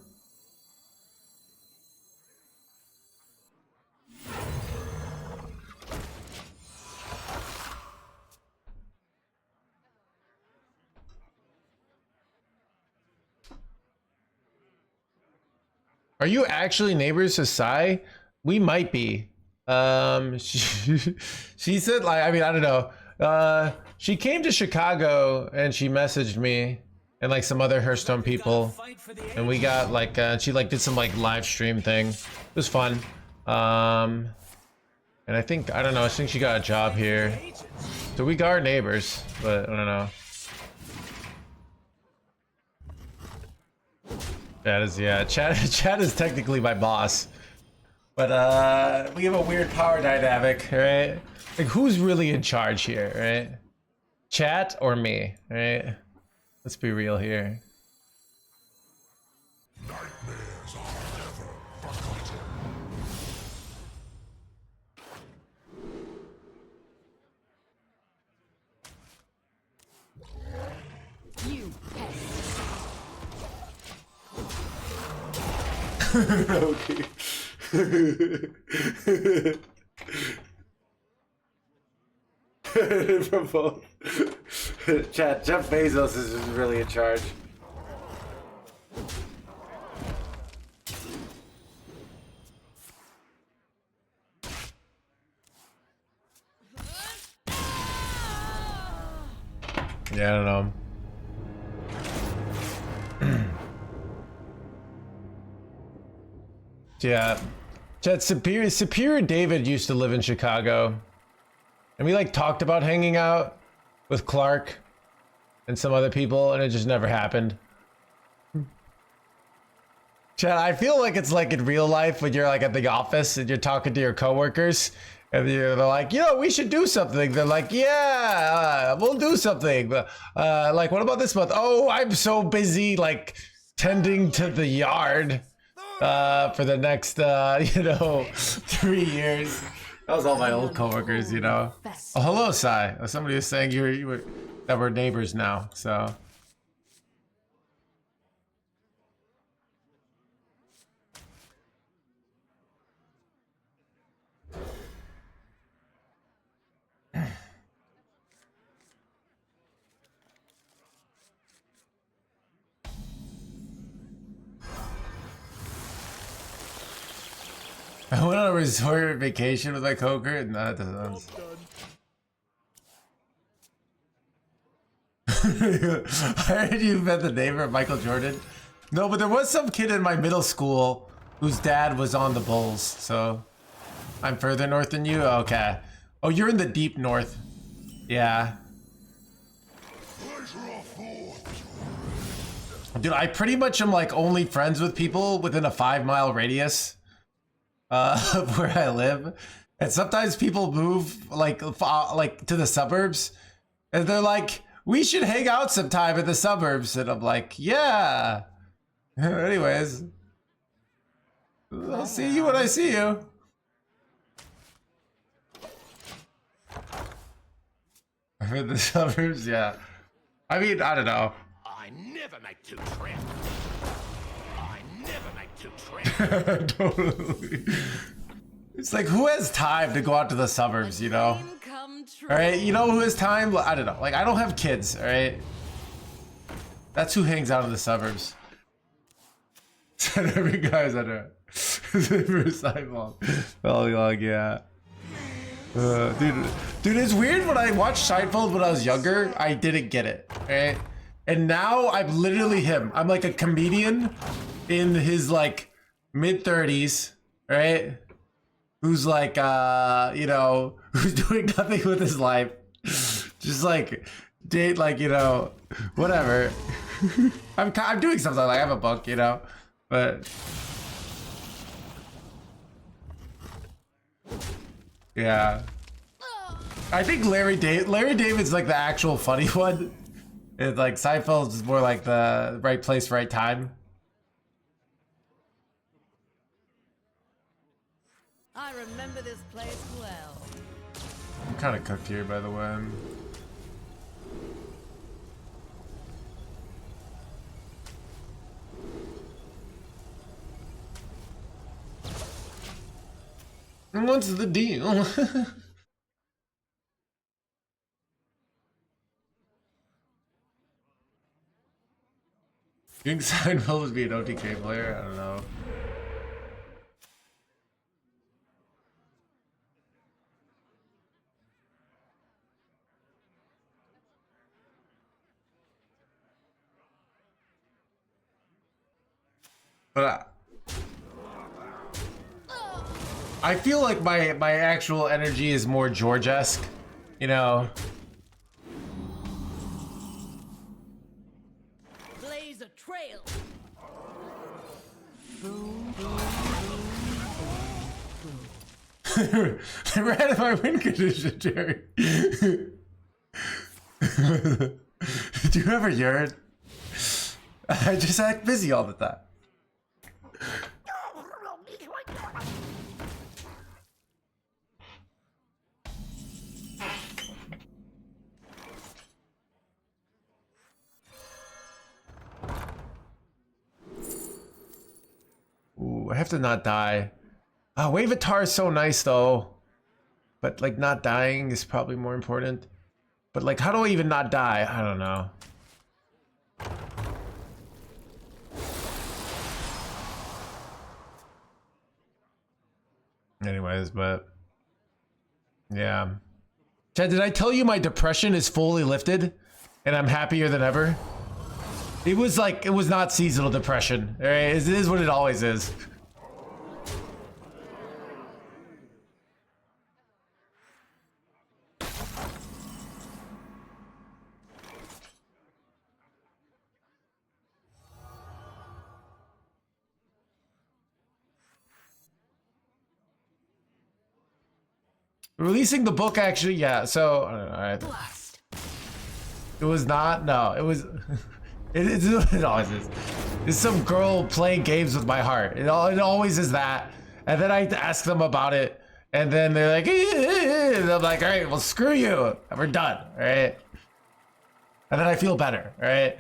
Are you actually neighbors to Sai? We might be. She said, like, I mean, I don't know. She came to Chicago and she messaged me and like some other Hearthstone people, and we got like she like did some like live stream thing. It was fun. And I think, I don't know, I think she got a job here, so we got our neighbors, but I don't know. Chat is, yeah, chat is technically my boss, but we have a weird power dynamic, right? Like, who's really in charge here, right? Chat or me, right? Let's be real here. Nightmares are never forgotten. You pest. Okay. From both. Chat, Jeff Bezos is really in charge. Yeah, I don't know. Yeah. Chat, Superior David used to live in Chicago. And we like talked about hanging out with Clark and some other people, and it just never happened. Chat, I feel like it's like in real life when you're like at the office and you're talking to your coworkers and they're like, you know, we should do something. They're like, yeah, we'll do something. Like, what about this month? Oh, I'm so busy, like tending to the yard for the next, you know, 3 years. That was all my old coworkers, you know. Oh, hello, Sai. Somebody was saying you were that we're neighbors now, so. I went on a resort vacation with my coworker. No, that doesn't sound. I heard you met the neighbor of Michael Jordan. No, but there was some kid in my middle school whose dad was on the Bulls, so I'm further north than you? Okay. Oh, you're in the deep north. Yeah. Dude, I pretty much am like only friends with people within a 5-mile radius of where I live. And sometimes people move like to the suburbs, and they're like, "We should hang out sometime in the suburbs," and I'm like, "Yeah." Anyways, I'll see you when I see you. In the suburbs, yeah. I mean, I don't know. I never make two trips. I never make two trips. Totally. It's like, who has time to go out to the suburbs, you know? Dream come true. All right, you know who has time? I don't know. Like, I don't have kids, all right? That's who hangs out in the suburbs. Every guy's under. For sidewalk. Oh, yeah. Dude, it's weird when I watched Seinfeld when I was younger. I didn't get it, right? And now I'm literally him. I'm like a comedian in his like mid-30s, right? Who's like, you know, who's doing nothing with his life. Just like, date, like, you know, whatever. I'm doing something, like I have a book, you know, but yeah. I think Larry David's like the actual funny one. It's like Seinfeld's is more like the right place, right time. I remember this place well. I'm kind of cooked here, by the way. What's the deal? You think Seinfeld would be an OTK player? I don't know. But I feel like my actual energy is more George-esque, you know. Blaze a trail. They ran out of my win condition, Jerry. Did you ever urine? I just act busy all the time. Ooh, I have to not die. Waveatar is so nice though, but like not dying is probably more important. But like, how do I even not die? I don't know. Anyways, but yeah. Chad, did I tell you my depression is fully lifted and I'm happier than ever? It was not seasonal depression. All right, it is what it always is. Releasing the book, actually, yeah. So, all right. It was not. No, it was. It always is. It's some girl playing games with my heart. It always is that. And then I ask them about it, and then they're like, and I'm like, all right, well, screw you. We're done, all right? And then I feel better, all right?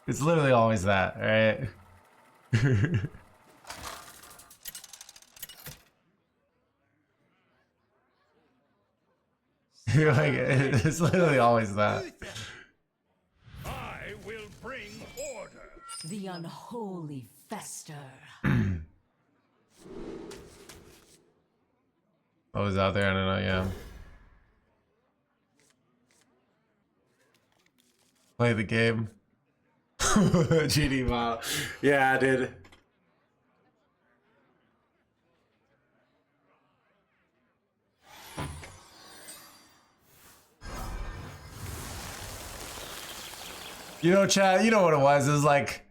It's literally always that, all right? You're like, it's literally always that. I will bring order. The unholy fester. What was out there? I don't know, yeah. Play the game. GD, wow. Yeah, I did. You know, Chad, you know what it was. It was like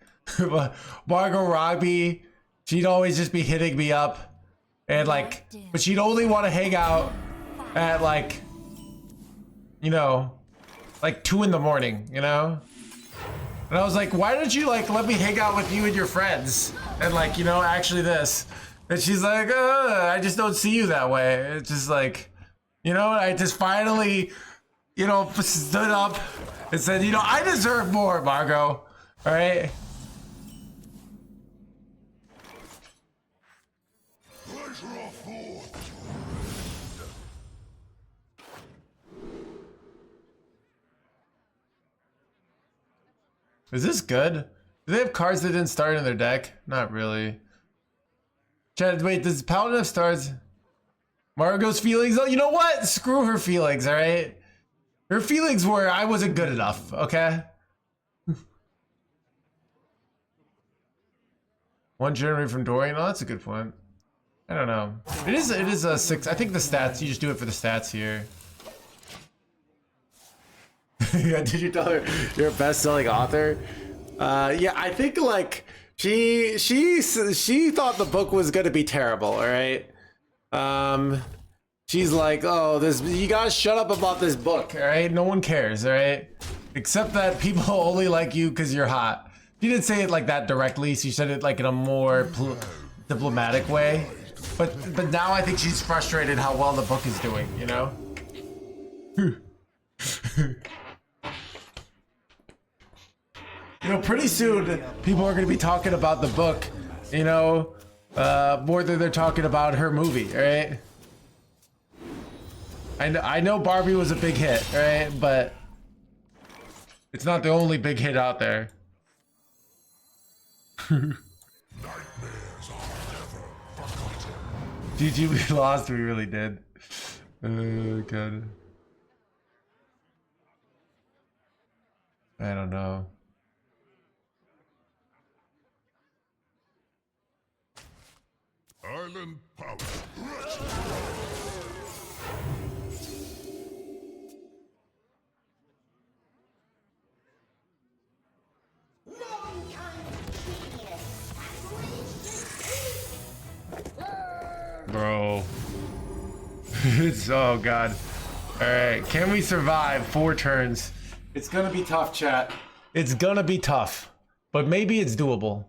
Margot Robbie. She'd always just be hitting me up. and like, but she'd only want to hang out at like, you know, like 2 in the morning, you know? And I was like, why don't you like let me hang out with you and your friends? And like, you know, actually this. And she's like, I just don't see you that way. It's just like, you know, I just finally, you know, stood up and said, you know, I deserve more, Margot. All right? Is this good? Do they have cards that didn't start in their deck? Not really. Chad, wait, does Paladin have stars? Margot's feelings? Oh, you know what? Screw her feelings, all right? Her feelings were I wasn't good enough, okay? One generated from Dorian? Oh, that's a good point. I don't know. It is a 6. I think the stats, you just do it for the stats here. Yeah, did you tell her you're a best-selling author? Yeah, I think like she thought the book was gonna be terrible, all right? She's like, oh, you gotta shut up about this book, all right? No one cares, all right? Except that people only like you because you're hot. She didn't say it like that directly. She said it like in a more diplomatic way. But now I think she's frustrated how well the book is doing, you know? You know, pretty soon people are going to be talking about the book, you know, more than they're talking about her movie, right? I know Barbie was a big hit, right? But it's not the only big hit out there. GG, we lost. We really did. Oh, God. I don't know. Island Palace. Bro. It's, oh God. Alright, can we survive 4 turns? It's gonna be tough, chat. It's gonna be tough. But maybe it's doable.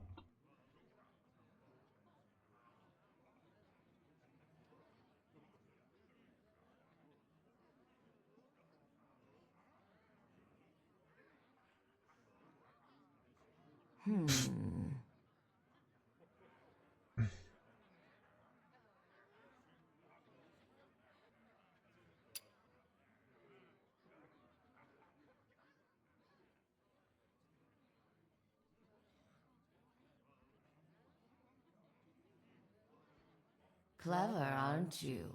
Clever, aren't you?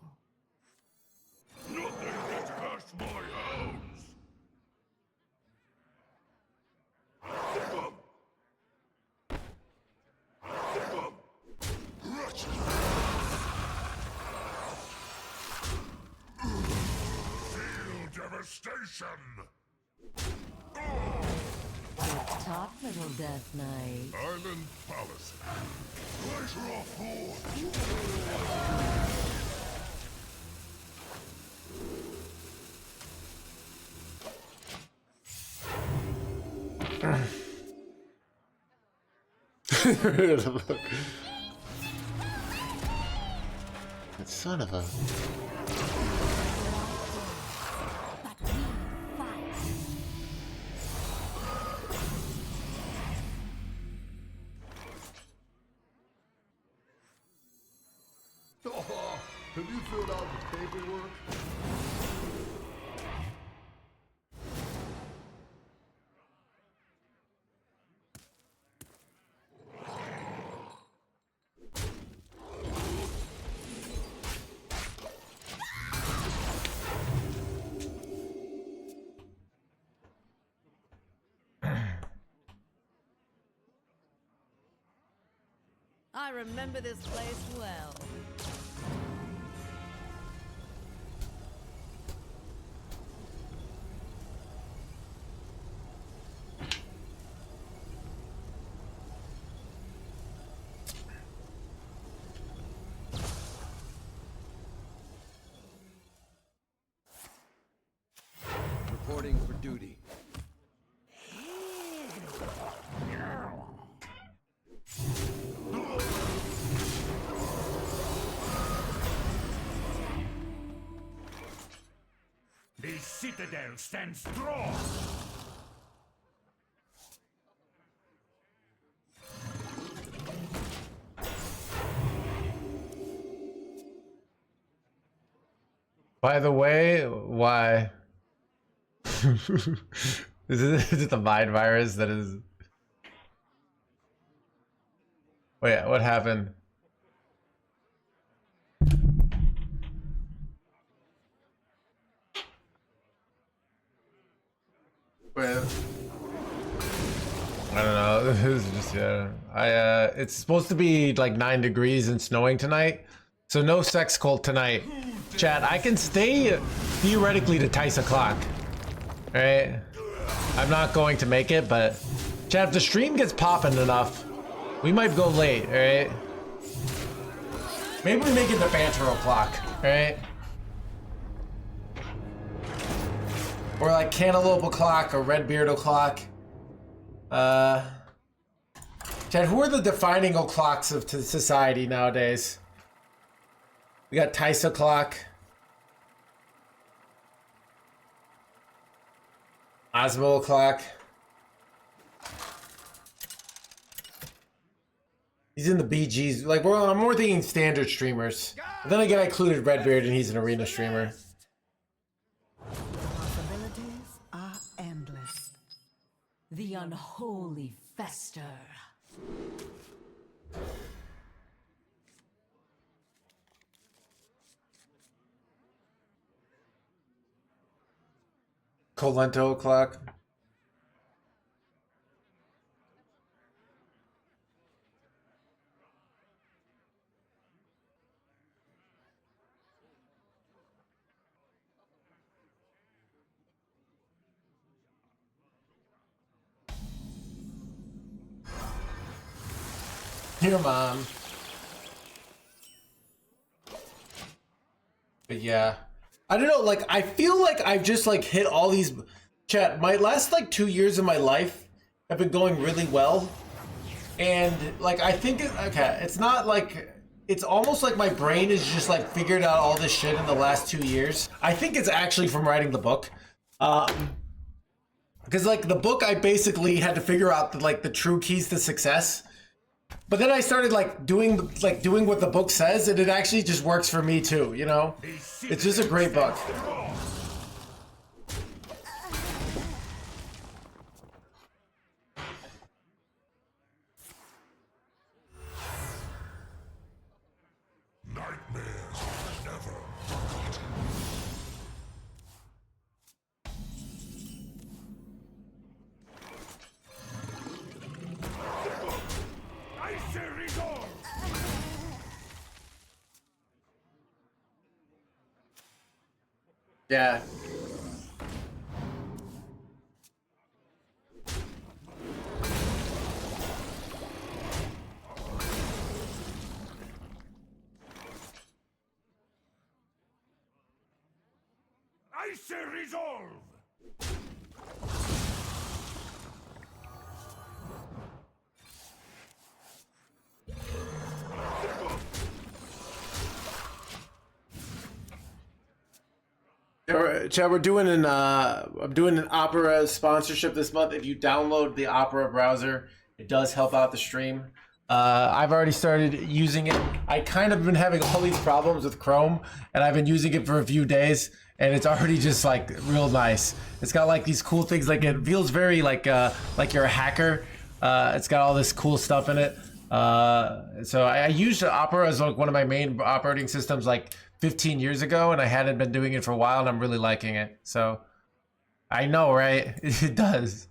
Nothing gets past my house. Feel devastation. Good talk, little Death Knight. Island Palace. Pleasure of war. That son of a... Oh, have you filled out the paperwork? I remember this place well. citadel stands strong. By the way, why? Is it the mind virus that is? Wait, what happened? Wait. I don't know. This is just yeah. It's supposed to be like 9 degrees and snowing tonight, so no sex cult tonight. Chat, I can stay theoretically to Tice o'clock. All right, I'm not going to make it, but chat, if the stream gets popping enough, we might go late. All right, maybe we make it to banter o'clock. All right, or like cantaloupe o'clock or redbeard o'clock. Chad, who are the defining o'clocks of society nowadays? We got Tice o'clock, Osmo o'clock. He's in the BGs. Like, I'm more thinking standard streamers. But then again, I included Redbeard, and he's an arena streamer. Possibilities are endless. The unholy fester. Colento o'clock. Here, Mom. But yeah, I don't know, like, I feel like I've just, like, hit all these... Chat, my last, like, 2 years of my life have been going really well. And, like, I think, okay, it's not, like... It's almost like my brain has just, like, figured out all this shit in the last 2 years. I think it's actually from writing the book. Because, like, the book, I basically had to figure out, the true keys to success. But then I started doing what the book says, and it actually just works for me too, you know? It's just a great book. Yeah. I say resolve. Chad, we're doing I'm doing an Opera sponsorship this month. If you download the Opera browser, it does help out the stream. I've already started using it. I kind of been having all these problems with Chrome, and I've been using it for a few days, and it's already just like real nice. It's got like these cool things, like it feels very like you're a hacker. It's got all this cool stuff in it. So I used Opera as like one of my main operating systems like 15 years ago, and I hadn't been doing it for a while, and I'm really liking it. So I know, right? It does.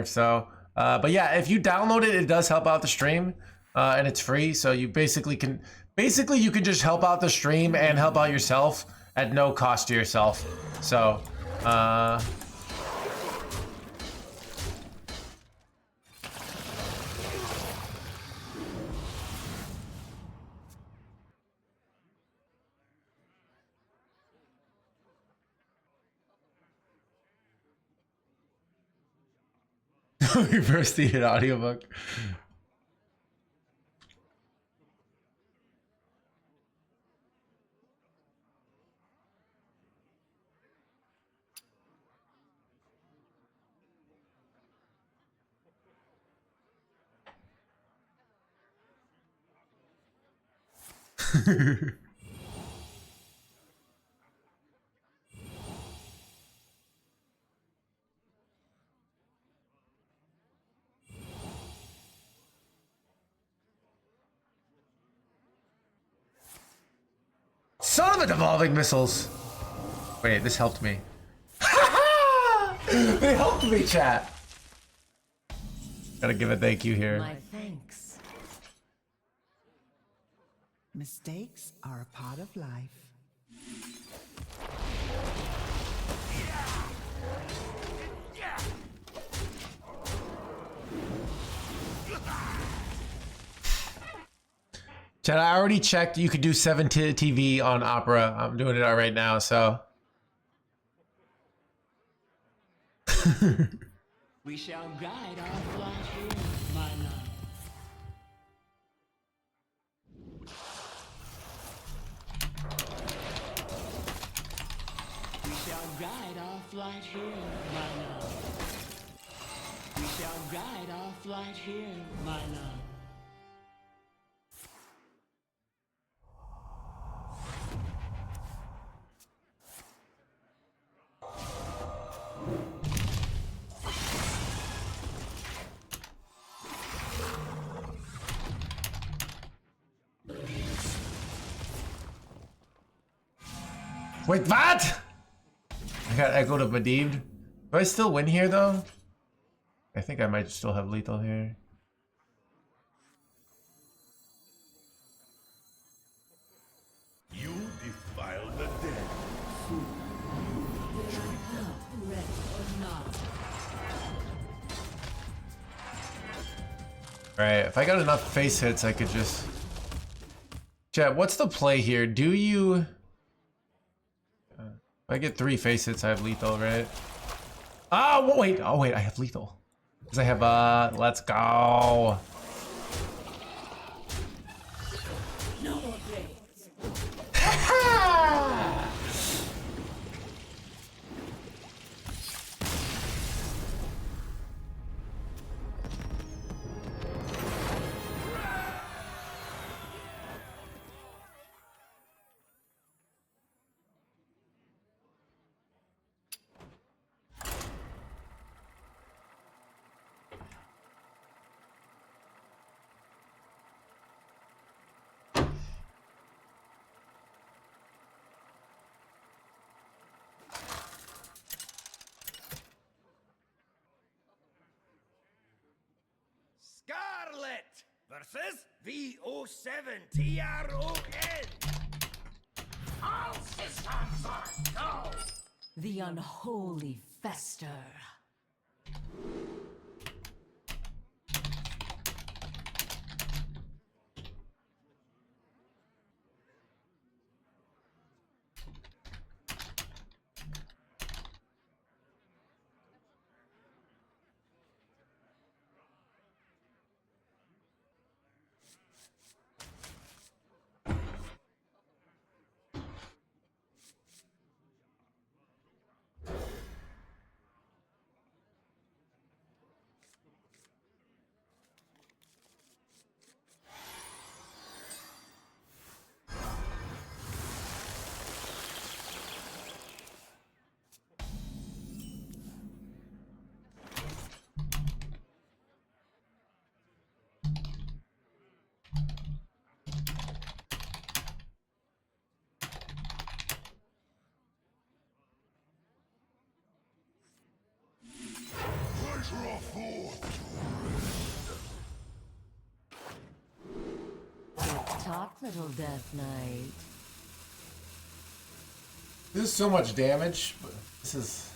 So, but yeah, if you download it, it does help out the stream, and it's free. So you basically can just help out the stream and help out yourself at no cost to yourself. So, reverse the audiobook. Son of a devolving missiles. Wait, this helped me. They helped me, chat. Gotta give a thank you here. My thanks. Mistakes are a part of life. Chat, I already checked. You could do 7 TV on Opera. I'm doing it right now, so. We shall guide our flight here, my love. We shall guide our flight here, my love. We shall guide our flight here, my love. Wait, what? I got echoed of Medivh. Do I still win here, though? I think I might still have lethal here. You defile the dead. Ready or not. Alright, if I got enough face hits, I could just... Chat, what's the play here? Do you... If I get 3 face hits, I have lethal, right? Oh, wait. Oh, wait, I have lethal. Because I have, let's go. No more games. Scarlet versus VO7TRON. All systems are go. The unholy fester. Talk, little Death Knight. This is so much damage, but this is...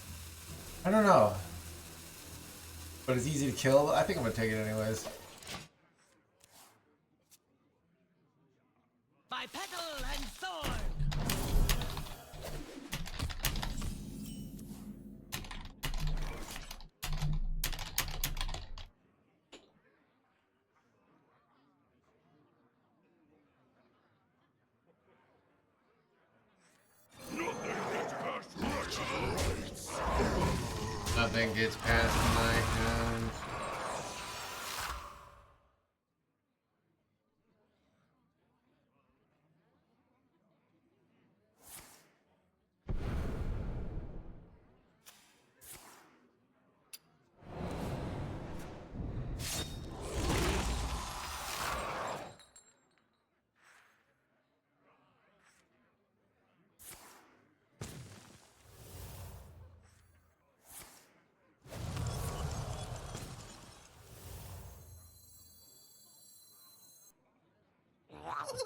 I don't know. But it's easy to kill. I think I'm gonna take it anyways. By petal and sword. Nothing gets past my hands. I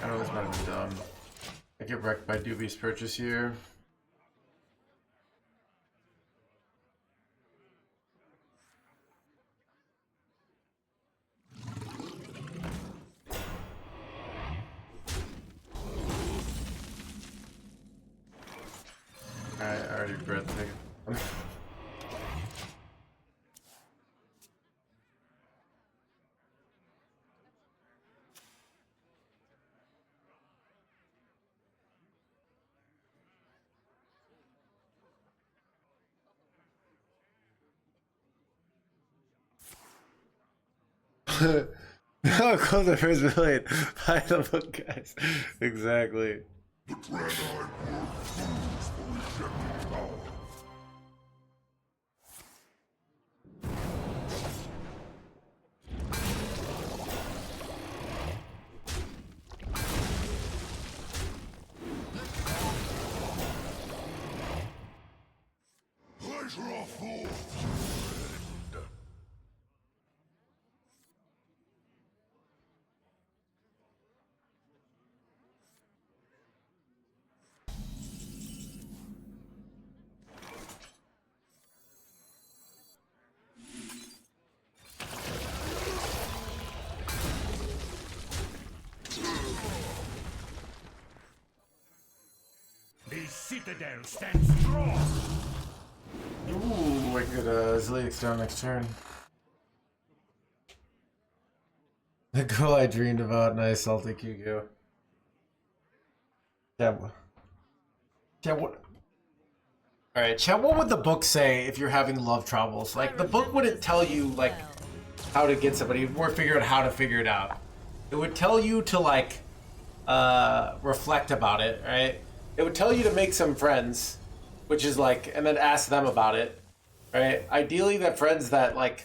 know this might have been dumb. I get wrecked by Doobie's purchase here. I already regret taking. No, close the first million. Buy the book, guys. Exactly. The citadel stands strong. Ooh, I could Zilix down next turn. The girl I dreamed about. Nice, salty Kyugo. Yeah. Yeah. What? All right, chat. What would the book say if you're having love troubles? Like the book wouldn't tell you like how to get somebody or figure out how to figure it out. It would tell you to like reflect about it, right? It would tell you to make some friends, which is like, and then ask them about it, right? Ideally, that friends that like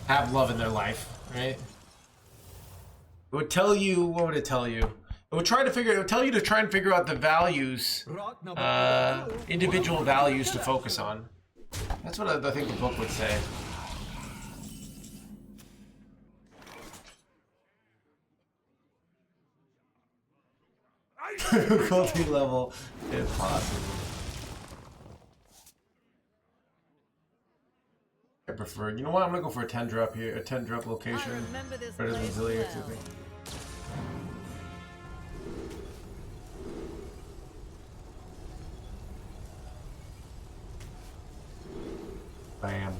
have love in their life, right? It would tell you, what would it tell you? It would tell you to try and figure out the values, individual values to focus on. That's what I think the book would say. Difficulty level, if possible. I prefer, you know what, I'm gonna go for a 10 drop here, a 10 drop location. Better than Zilliax, I think. Bam.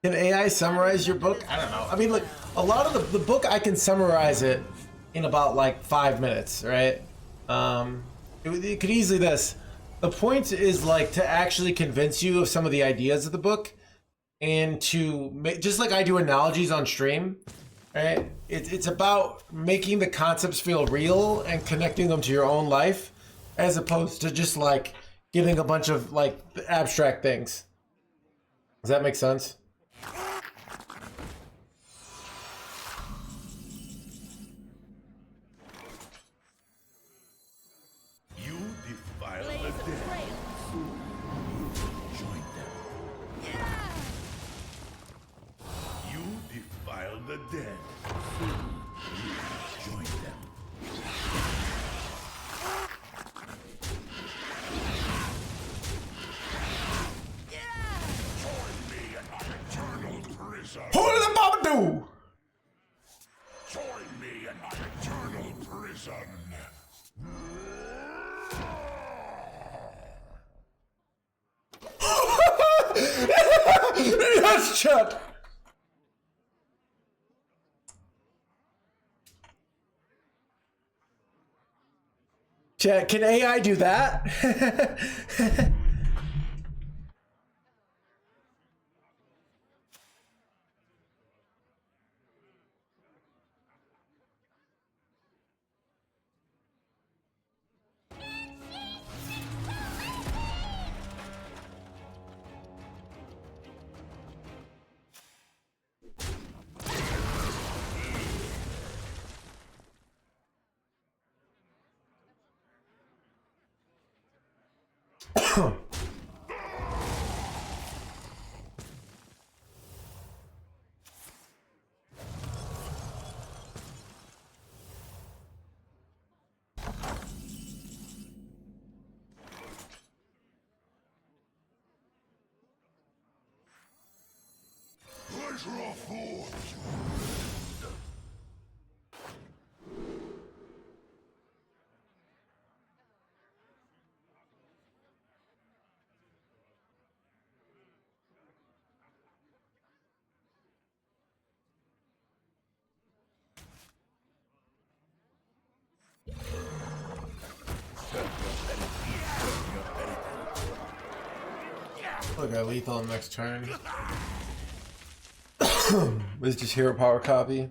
Can AI summarize your book? I don't know. I mean, like, a lot of the book, I can summarize it in about, like, 5 minutes, right? It could easily this. The point is, like, to actually convince you of some of the ideas of the book and to make, just like I do analogies on stream, right? It's about making the concepts feel real and connecting them to your own life as opposed to just, like, giving a bunch of, like, abstract things. Does that make sense? You defile the dead. Join them. You defile the dead. Join them. Who did the Baba do? Join me in my eternal prison. Yes, chat. Chat, can AI do that? Look, I lethal him next turn. Was just hero power copy.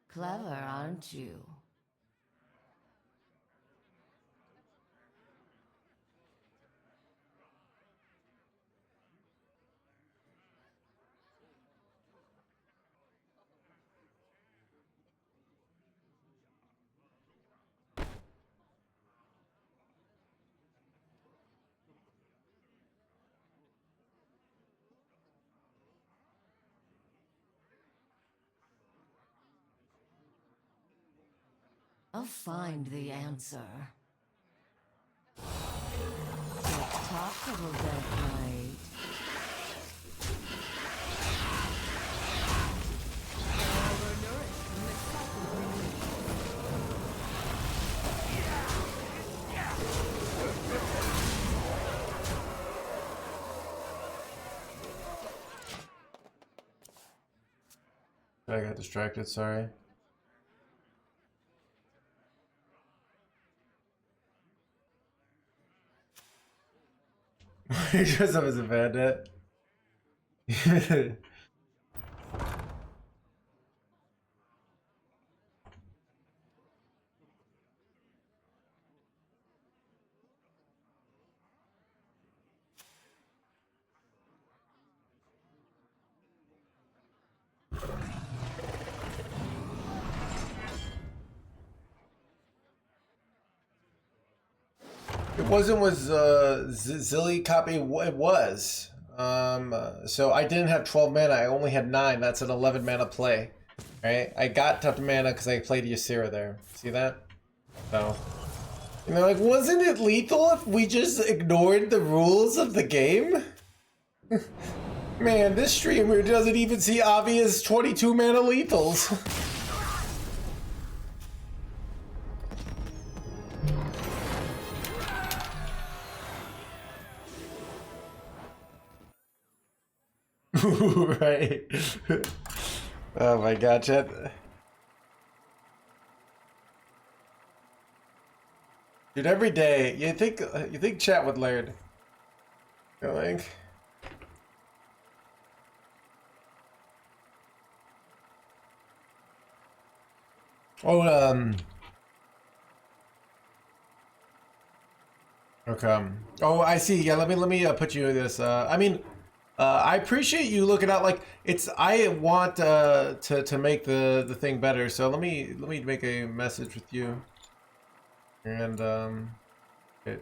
Clever, aren't you? I'll find the answer. Let's talk a little bit, right? I got distracted, sorry. He dressed up as a bandit. It wasn't was Zilly copy. It was. So I didn't have 12 mana. I only had 9. That's an 11 mana play. Right? I got tough mana because I played Ysera there. See that? So, you know, like, wasn't it lethal if we just ignored the rules of the game? Man, this streamer doesn't even see obvious 22 mana lethals. Right. Oh my god, chat. Dude, every day you think chat would learn. You know, like, oh, okay. Oh, I see. Yeah, let me put you in this. I mean, I appreciate you looking out. Like, it's, I want to make the thing better. So let me make a message with you. And okay.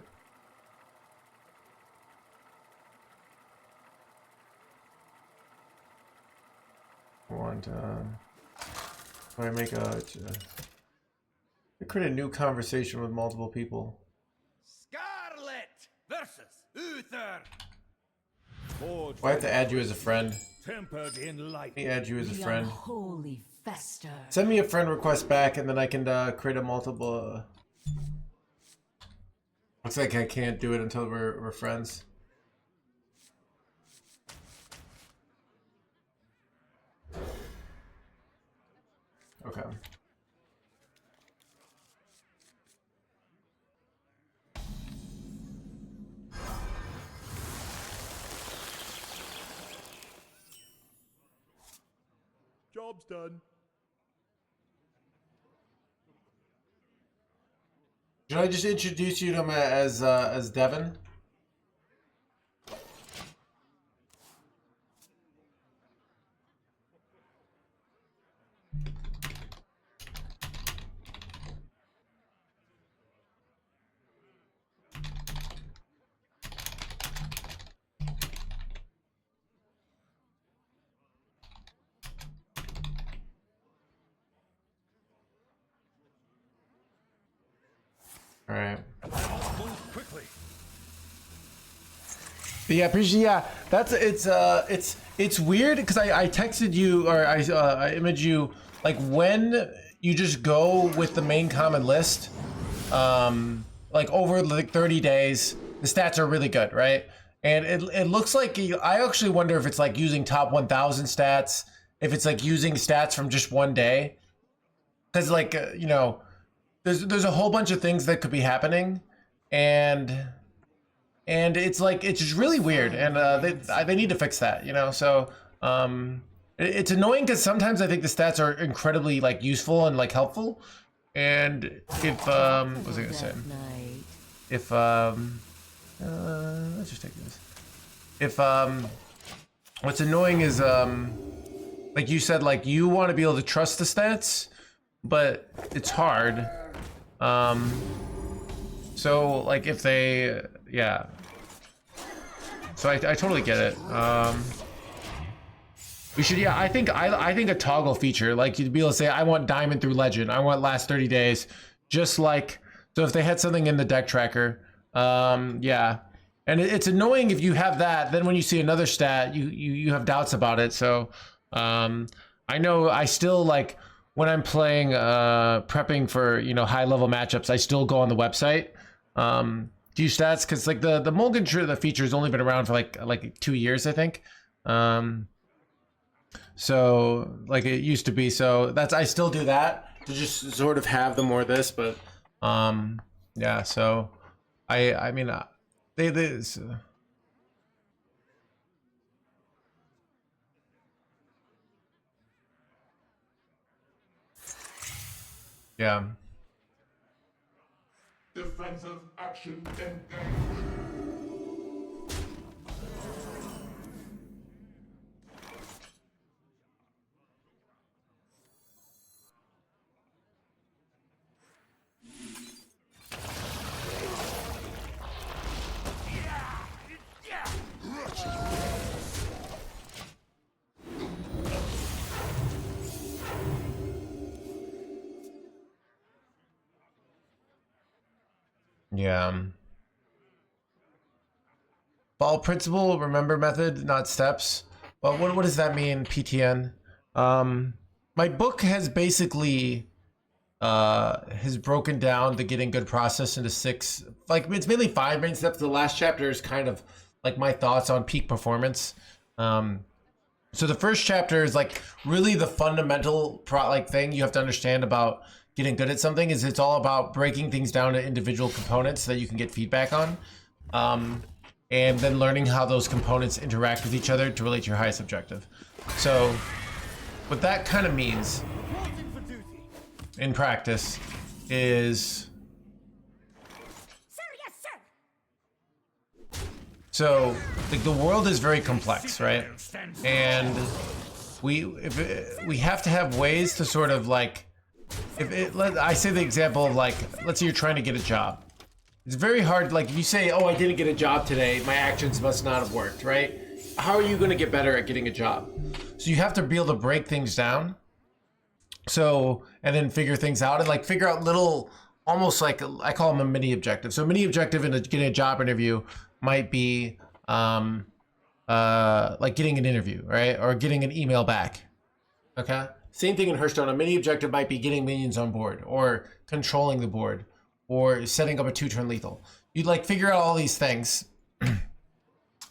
I want I make a create a new conversation with multiple people. Scarlet versus Uther. Well, I have to add you as a friend. Tempered in light. Let me add you as a The friend. unholy fester. Send me a friend request back, and then I can create a multiple. Looks like I can't do it until we're friends. Okay. Job's done. Should I just introduce you to him as Devin? All right. Move quickly. But yeah, appreciate. Yeah, it's weird because I texted you or I imaged you like when you just go with the main common list, like over like 30 days, the stats are really good, right? And it looks like I actually wonder if it's like using top 1,000 stats, if it's like using stats from just one day, because like you know, there's a whole bunch of things that could be happening, and it's like it's just really weird, and they need to fix that, you know. So it's annoying because sometimes I think the stats are incredibly like useful and like helpful, and if what was I gonna say? If let's just take this. If what's annoying is like you said, like you want to be able to trust the stats, but it's hard. So like if they, yeah. So I totally get it. We should, yeah. I think a toggle feature, like you'd be able to say, I want diamond through legend. I want last 30 days, just like. So if they had something in the deck tracker, yeah. And it's annoying if you have that. Then when you see another stat, you have doubts about it. So I know I still like. When I'm playing, prepping for, you know, high level matchups, I still go on the website, do stats, because like the Mulligan the feature has only been around for like 2 years, I think. So like it used to be. So I still do that to just sort of have the more of this, but yeah. So I mean yeah. Defensive action engaged. Yeah. Ball principle, remember method, not steps. Well, what does that mean, PTN? My book has basically has broken down the getting good process into 6, like it's mainly 5 main steps. The last chapter is kind of like my thoughts on peak performance. So the first chapter is like really the fundamental thing you have to understand about getting good at something is it's all about breaking things down to individual components so that you can get feedback on, and then learning how those components interact with each other to relate to your highest objective. So what that kind of means in practice is, so like the world is very complex, right? And we have to have ways to sort of like, I say the example of like, let's say you're trying to get a job. It's very hard, like if you say, oh, I didn't get a job today, my actions must not have worked, right? How are you gonna get better at getting a job? So you have to be able to break things down. So, and then figure things out and like figure out little, almost like, I call them a mini objective. So a mini objective in getting a job interview might be like getting an interview, right? Or getting an email back, okay? Same thing in Hearthstone. A mini objective might be getting minions on board, or controlling the board, or setting up a 2-turn lethal. You'd like figure out all these things. And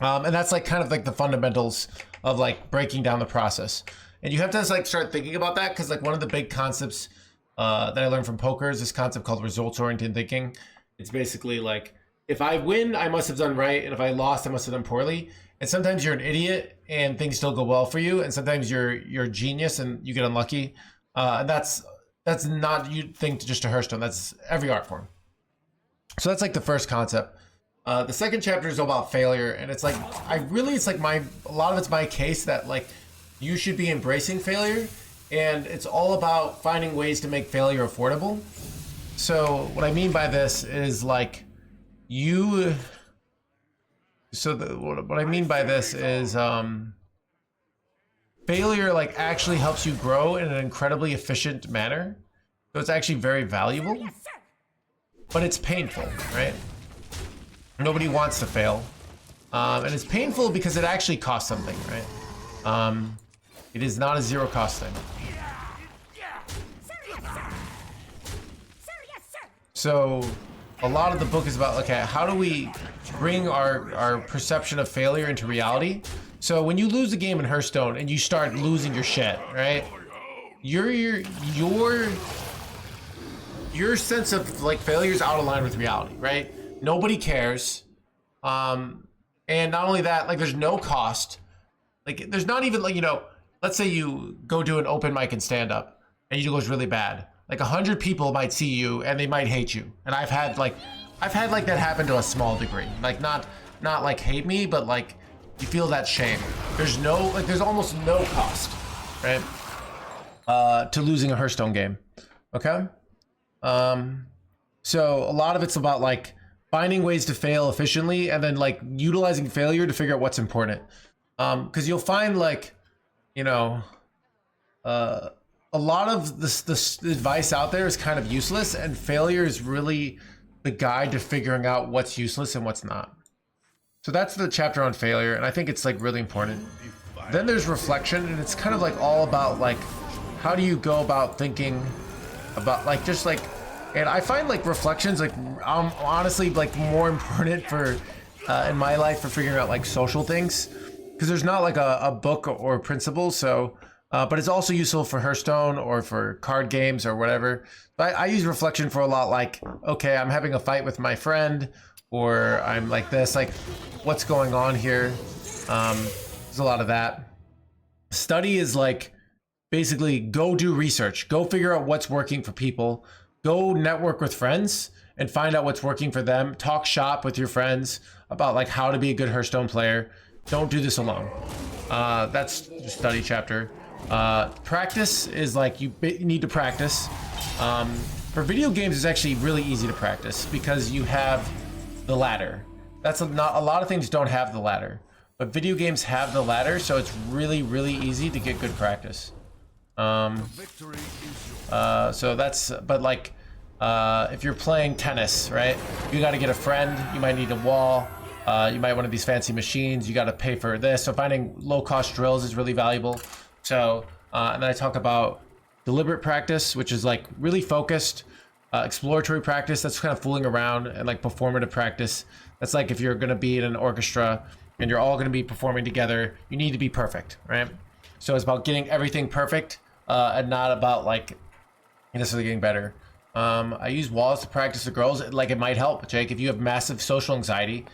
that's like kind of like the fundamentals of like breaking down the process. And you have to like start thinking about that, because like one of the big concepts that I learned from poker is this concept called results-oriented thinking. It's basically like, if I win, I must have done right, and if I lost, I must have done poorly. And sometimes you're an idiot and things still go well for you, and sometimes you're a genius and you get unlucky. And that's not you think just to Hearthstone. That's every art form. So that's like the first concept. The second chapter is all about failure, and it's like it's like a lot of it's my case that like you should be embracing failure, and it's all about finding ways to make failure affordable. So what I mean by this is like what I mean by this is failure like actually helps you grow in an incredibly efficient manner. So it's actually very valuable, but it's painful, right? Nobody wants to fail. And it's painful because it actually costs something, right? It is not a zero cost thing. So a lot of the book is about, okay, how do we bring our perception of failure into reality? So when you lose a game in Hearthstone and you start losing your shit, right? Your sense of like failure is out of line with reality, right? Nobody cares. And not only that, like there's no cost. Like there's not even like, you know, let's say you go do an open mic and stand up and you do goes really bad. Like 100 people might see you and they might hate you. And I've had like that happen to a small degree. Like not like hate me, but like you feel that shame. There's almost no cost, right? To losing a Hearthstone game. Okay? So a lot of it's about like finding ways to fail efficiently and then like utilizing failure to figure out what's important. Because you'll find like, you know, a lot of this advice out there is kind of useless, and failure is really the guide to figuring out what's useless and what's not. So that's the chapter on failure, and I think it's like really important. Then there's reflection, and it's kind of like all about like how do you go about thinking about like just like, and I find like reflections like honestly like more important for in my life for figuring out like social things, because there's not like a book or principle. So but it's also useful for Hearthstone or for card games or whatever. But I use reflection for a lot, like, okay, I'm having a fight with my friend, or I'm like this, like, what's going on here? There's a lot of that. Study is like, basically go do research, go figure out what's working for people, go network with friends and find out what's working for them, talk shop with your friends about like how to be a good Hearthstone player. Don't do this alone. That's the study chapter. Practice is like you need to practice. For video games, it's actually really easy to practice because you have the ladder. Not a lot of things don't have the ladder, but video games have the ladder, so it's really, really easy to get good practice. So that's, but like, if you're playing tennis, right? You got to get a friend. You might need a wall. You might want these fancy machines. You got to pay for this. So finding low-cost drills is really valuable. So, and then I talk about deliberate practice, which is like really focused, exploratory practice. That's kind of fooling around, and like performative practice. That's like if you're going to be in an orchestra and you're all going to be performing together, you need to be perfect, right? So it's about getting everything perfect, and not about like necessarily getting better. I use walls to practice the girls. Like it might help, Jake, if you have massive social anxiety.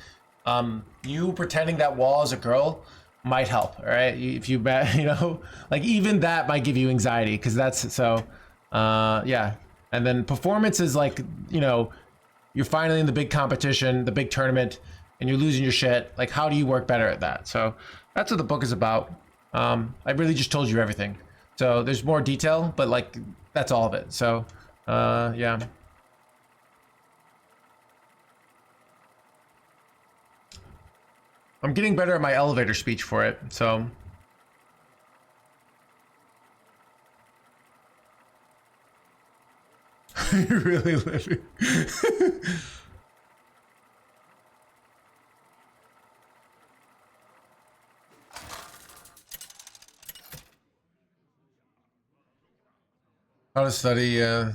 You pretending that wall is a girl might help, all right? If you know, like even that might give you anxiety, because that's so yeah. And then performance is like, you know, you're finally in the big competition, the big tournament, and you're losing your shit. Like, how do you work better at that? So that's what the book is about. I really just told you everything. So there's more detail, but like that's all of it. So yeah. I'm getting better at my elevator speech for it, so. You're really living. How to study, Scarlet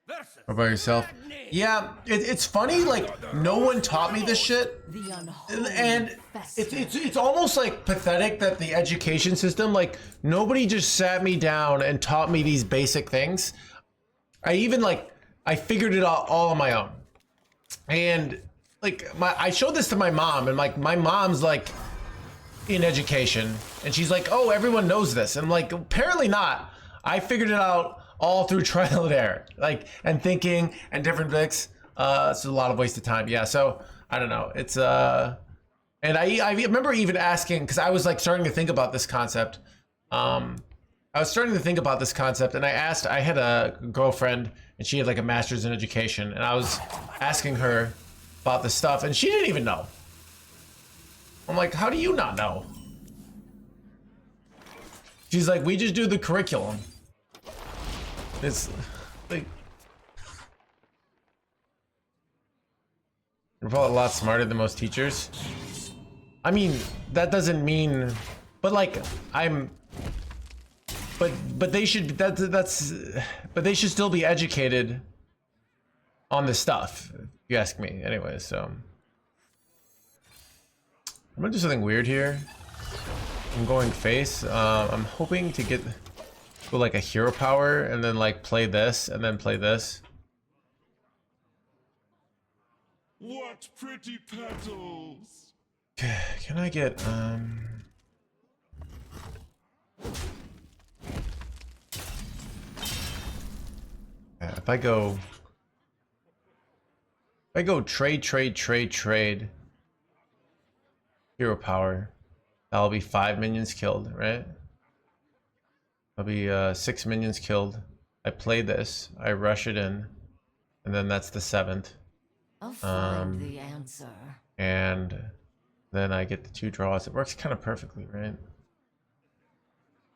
versus how about yourself? Villainous. Yeah, it's funny, like, no one taught me this shit. The unholy And fester. it's almost like pathetic that the education system, like, nobody just sat me down and taught me these basic things. I figured it out all on my own. And like I showed this to my mom, and like my mom's like in education, and she's like, oh, everyone knows this. And like, apparently not. I figured it out all through trial and error, like, and thinking and different things. It's a lot of wasted time. Yeah, so I don't know. It's and I remember even asking, because I was like starting to think about this concept. I was starting to think about this concept, and I had a girlfriend, and she had like a master's in education, and I was asking her about this stuff, and she didn't even know. I'm like, how do you not know? She's like, we just do the curriculum. It's like, you're probably a lot smarter than most teachers. I mean, that doesn't mean, but like, but they should, but they should still be educated on this stuff, if you ask me. Anyway, so I'm gonna do something weird here. I'm going face. I'm hoping to get like a hero power and then like play this and then play this. What pretty petals! Can I get yeah, if I go trade hero power, that'll be 5 minions killed, right? That'll be 6 minions killed. I play this, I rush it in, and then that's the 7th. I'll find the answer. And then I get the 2 draws. It works kind of perfectly, right?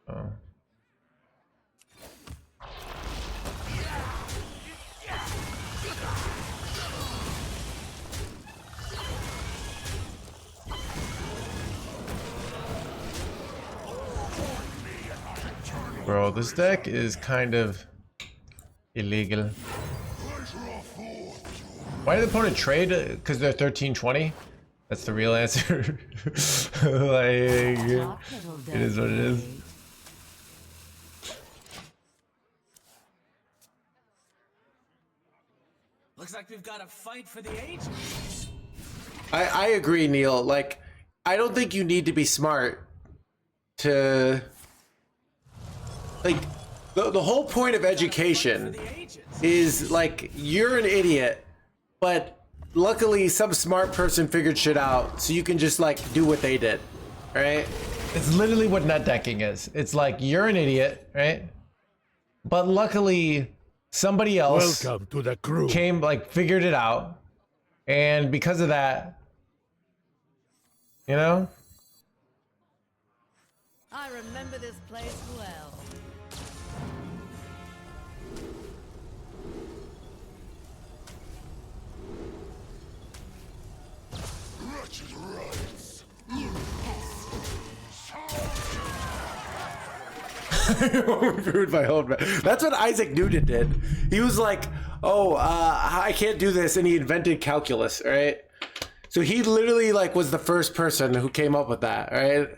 Oh. Bro, this deck is kind of illegal. Why did the opponent trade? Because they're 13-20? That's the real answer. Like, it is what it is. Looks like we've got a fight for the ages. I agree, Neil. Like, I don't think you need to be smart to... Like, the whole point of education is, like, you're an idiot, but luckily some smart person figured shit out, so you can just, like, do what they did, right? It's literally what net decking is. It's like, you're an idiot, right? But luckily, somebody else Welcome to the crew. came, like, figured it out, and because of that, you know? I remember this place well. Wretched rights! You pest. Ruined my whole. That's what Isaac Newton did. He was like, "Oh, I can't do this," and he invented calculus. Right? So he literally like was the first person who came up with that. Right?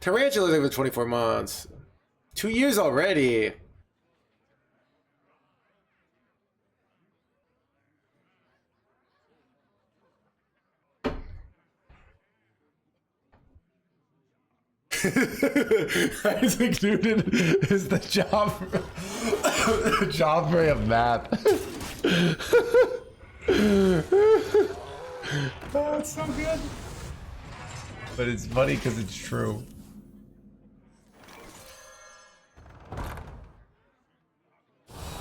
Tarantula lived for 24 months. 2 years already. Isaac Newton is the Joffrey of math. Oh, it's so good. But it's funny because it's true.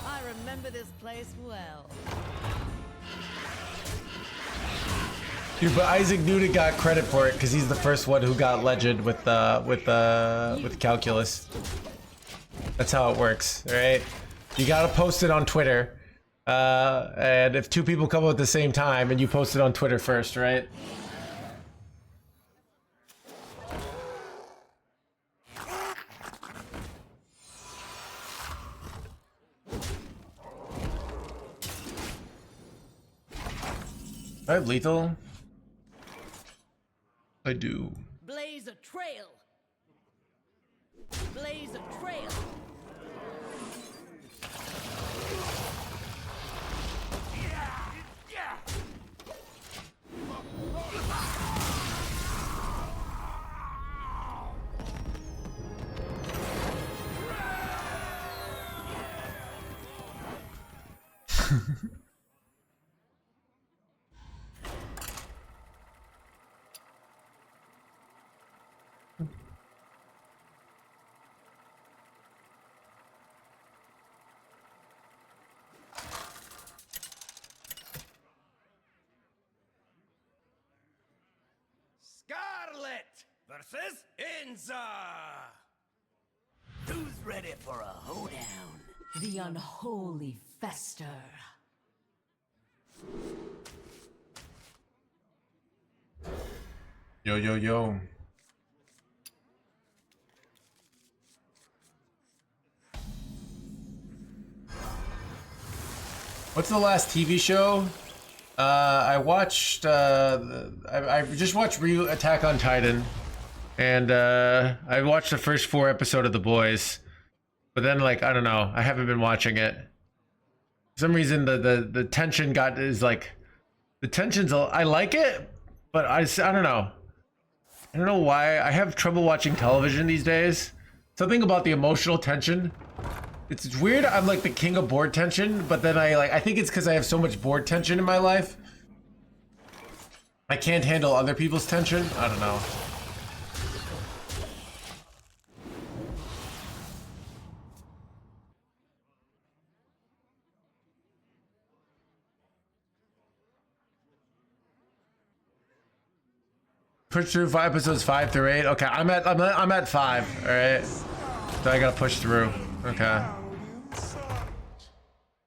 I remember this place well. Dude, but Isaac Newton got credit for it because he's the first one who got legend with calculus. That's how it works, right? You gotta post it on Twitter, And if two people come up at the same time and you post it on Twitter first, right? I have lethal. I do. Blaze a trail. Blaze a trail. Scarlet versus Inza. Who's ready for a hoedown? The unholy fester. Yo, yo, yo. What's the last TV show? I watched, I just watched Attack on Titan. And, I watched the first 4 episodes of The Boys. But then, like, I don't know. I haven't been watching it. For some reason, the tension is like... The tension's... I like it, but I don't know. I don't know why. I have trouble watching television these days. Something about the emotional tension. It's weird. I'm like the king of board tension, but then I think it's because I have so much board tension in my life. I can't handle other people's tension. I don't know. Push through 5 episodes 5 through 8. Okay, I'm at 5. All right, so I gotta push through. Okay.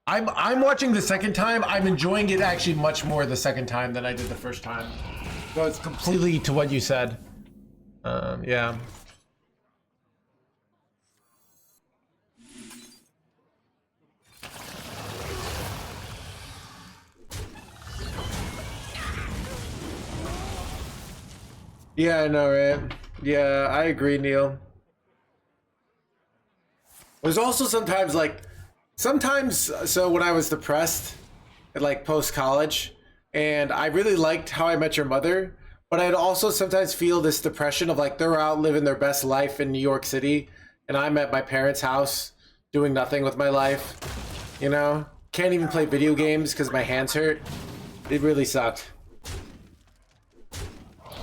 I'm watching the second time. I'm enjoying it actually much more the second time than I did the first time. So it's completely to what you said. Yeah. Yeah, I know, right? Yeah, I agree, Neil. There's also sometimes so when I was depressed at like post-college, and I really liked How I Met Your Mother, but I'd also sometimes feel this depression of like they're out living their best life in New York City, and I'm at my parents' house doing nothing with my life, you know? Can't even play video games because my hands hurt. It really sucked.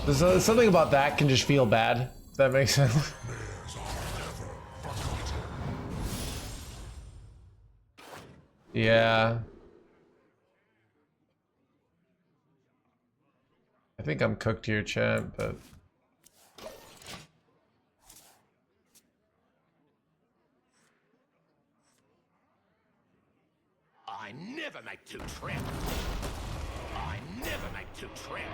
There's something about that can just feel bad, if that makes sense. Yeah. I think I'm cooked here, champ, but... I never make 2 trips. I never make 2 trips.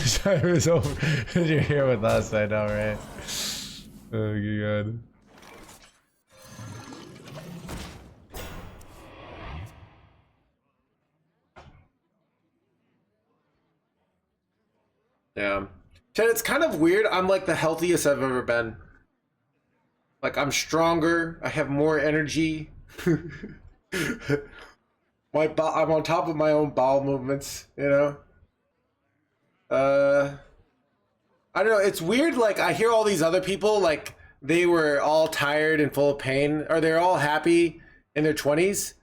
Sorry, it was over. You're here with us, I know, right? Oh, God. Yeah. Chad, it's kind of weird. I'm like the healthiest I've ever been. Like, I'm stronger. I have more energy. I'm on top of my own bowel movements, you know? I don't know. It's weird. Like, I hear all these other people, like, they were all tired and full of pain, or they're all happy in their 20s.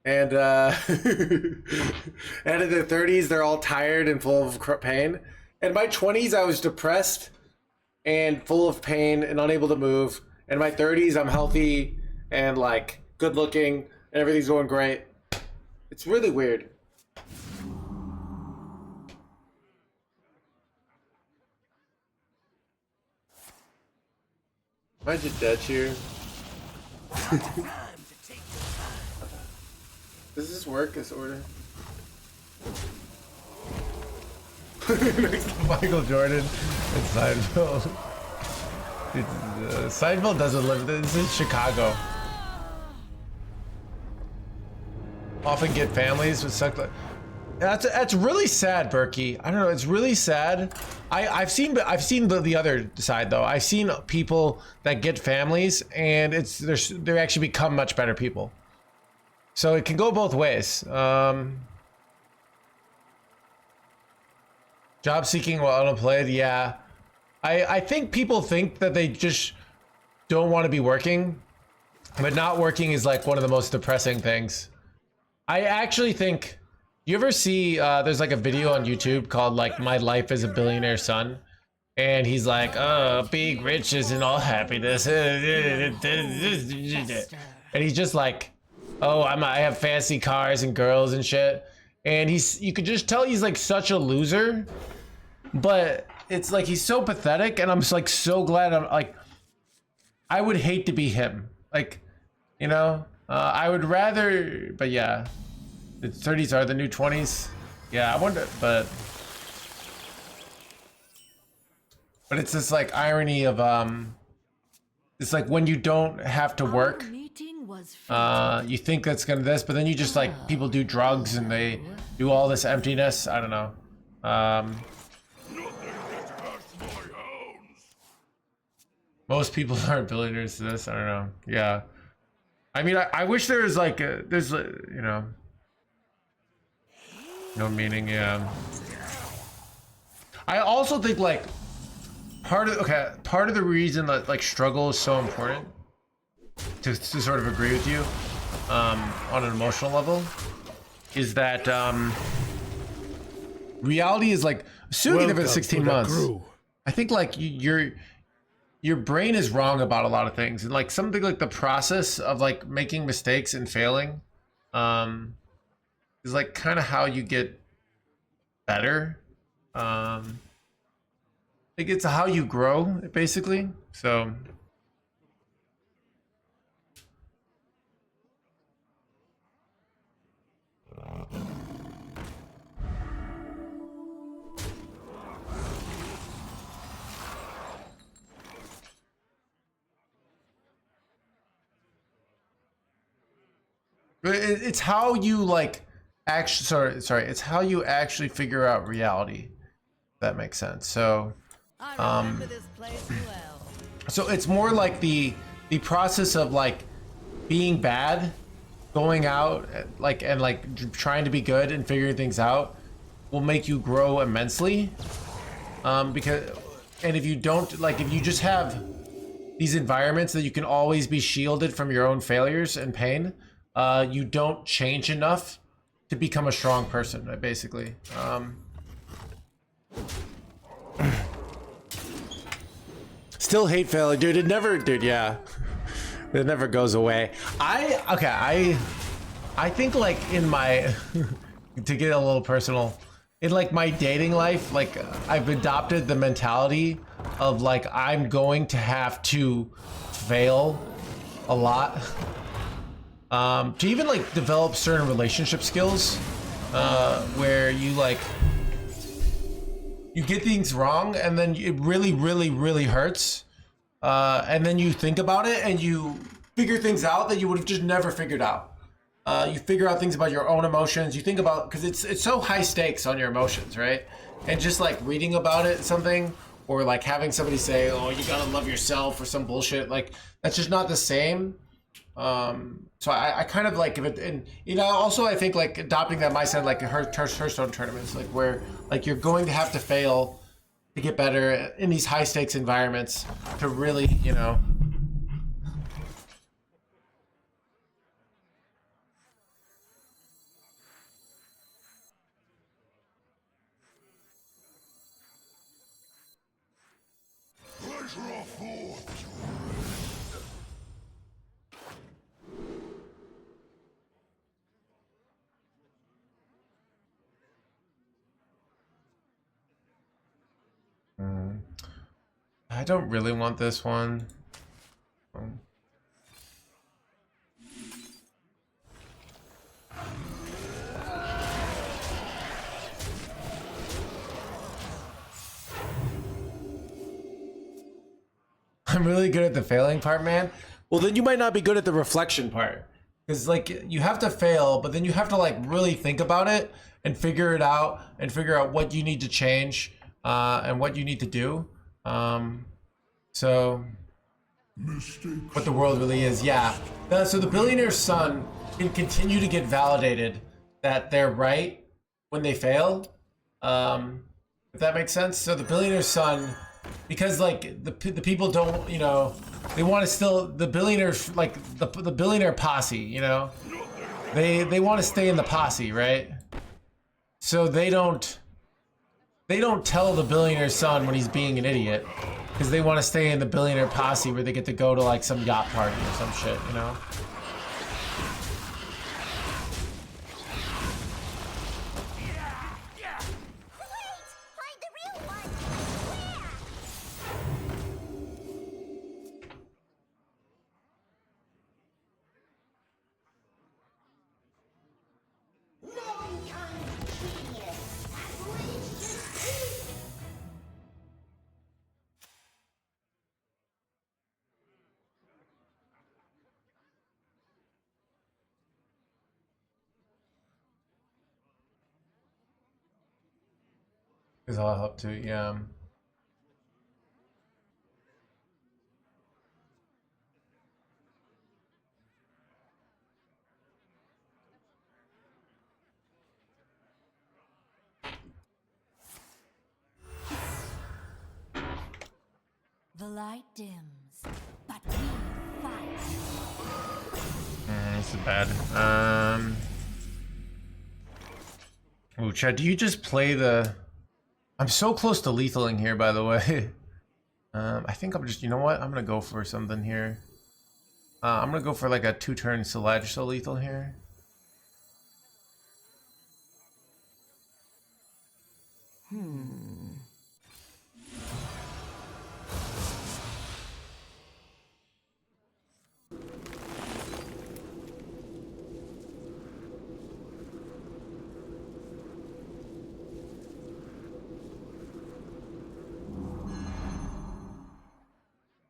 And, and in their 30s, they're all tired and full of pain. In my 20s, I was depressed and full of pain and unable to move. In my 30s, I'm healthy and, like, good looking, and everything's going great. It's really weird. Why'd you dead here? Does this work, this order? Michael Jordan and Seinfeld. Seinfeld doesn't live. This is Chicago. Often get families with suck. That's really sad, Berkey. I don't know. It's really sad. I've seen the other side though. I've seen people that get families and they actually become much better people. So it can go both ways. Job seeking while unemployed, yeah. I think people think that they just don't want to be working, but not working is like one of the most depressing things. I actually think, you ever see, there's like a video on YouTube called like My Life as a Billionaire Son, and he's like, being rich isn't all happiness. And he's just like, oh, I have fancy cars and girls and shit. And you could just tell he's like such a loser, but it's like he's so pathetic, and I'm just like so glad. I'm like, I would hate to be him. Like, you know, I would rather, but yeah, the 30s are the new 20s. Yeah, I wonder, but it's this like irony of it's like when you don't have to work, you think that's gonna this, but then you just like people do drugs and they do all this emptiness. I don't know. Most people aren't billionaires to this. I don't know. Yeah. I mean, I wish there was like there's you know, no meaning. Yeah. I also think like part of the reason that like struggle is so important to sort of agree with you on an emotional level is that reality is like assuming for 16 months. I think like your brain is wrong about a lot of things, and like something like the process of like making mistakes and failing is like kind of how you get better. Like it's how you grow basically. So it's how you like actually sorry it's how you actually figure out reality, if that makes sense. So I remember this place well. so it's more like the process of like being bad, going out like and like trying to be good and figuring things out will make you grow immensely, because if you don't, like if you just have these environments that you can always be shielded from your own failures and pain, you don't change enough to become a strong person, basically. Still hate failure, dude. Yeah, it never goes away. I think like in my to get a little personal, in like my dating life, like I've adopted the mentality of like I'm going to have to fail a lot to even like develop certain relationship skills, where you like you get things wrong and then it really hurts, and then you think about it and you figure things out that you would have just never figured out. You figure out things about your own emotions. You think about, because it's so high stakes on your emotions, right? And just like reading about it, something, or like having somebody say, "Oh, you gotta love yourself" or some bullshit, like that's just not the same. So I kind of like give it, and you know, also I think like adopting that mindset, like Hearthstone tournaments, like where like you're going to have to fail to get better in these high stakes environments to really, you know. I don't really want this one. I'm really good at the failing part, man. Well, then you might not be good at the reflection part. Because, like, you have to fail, but then you have to, like, really think about it and figure it out and figure out what you need to change and what you need to do. So, what the world really is, yeah. So the billionaire's son can continue to get validated that they're right when they fail. If that makes sense. So the billionaire's son, because, like, the people don't, you know, they want to still, the billionaires, like the billionaire posse, you know, they want to stay in the posse, right? So they don't tell the billionaire's son when he's being an idiot, because they want to stay in the billionaire posse where they get to go to, like, some yacht party or some shit, you know? Because I'll help too, yeah. The light dims, but we fight. This is bad. Oh, Chad, do you just play the... I'm so close to lethaling here, by the way. I think I'm just... You know what? I'm gonna go for something here. I'm gonna go for like a 2-turn Sledge so lethal here.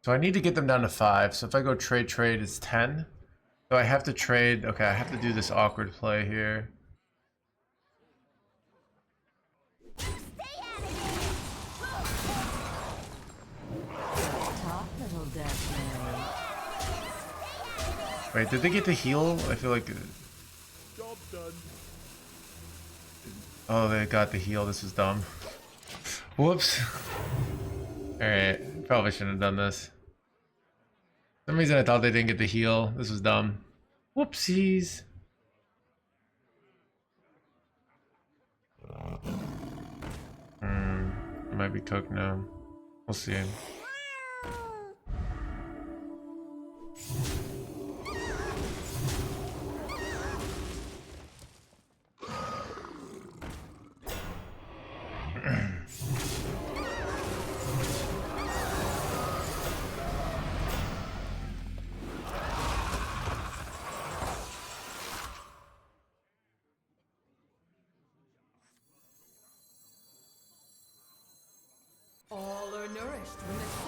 So I need to get them down to 5. So if I go trade, it's 10. So I have to trade. Okay, I have to do this awkward play here. Top little death man. Wait, did they get the heal? I feel like... Job done. Oh, they got the heal. This is dumb. Whoops. Alright, probably shouldn't have done this. For some reason I thought they didn't get the heal. This was dumb. Whoopsies. It might be cooked now. We'll see. All are nourished when the cycle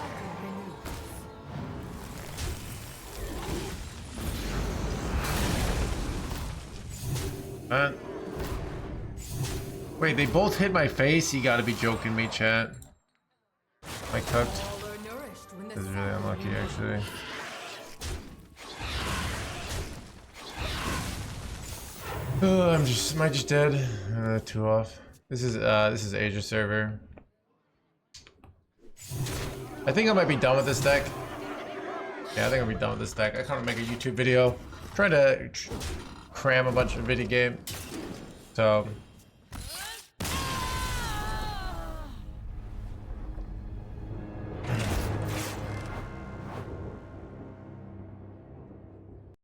renews. Wait, they both hit my face? You gotta be joking me, chat. Am I cooked? All are nourished when the This is really unlucky, actually. Oh, am I just dead? 2 off. This is Asia server. I think I might be done with this deck. Yeah, I think I'll be done with this deck. I kind of make a YouTube video, try to cram a bunch of video game. So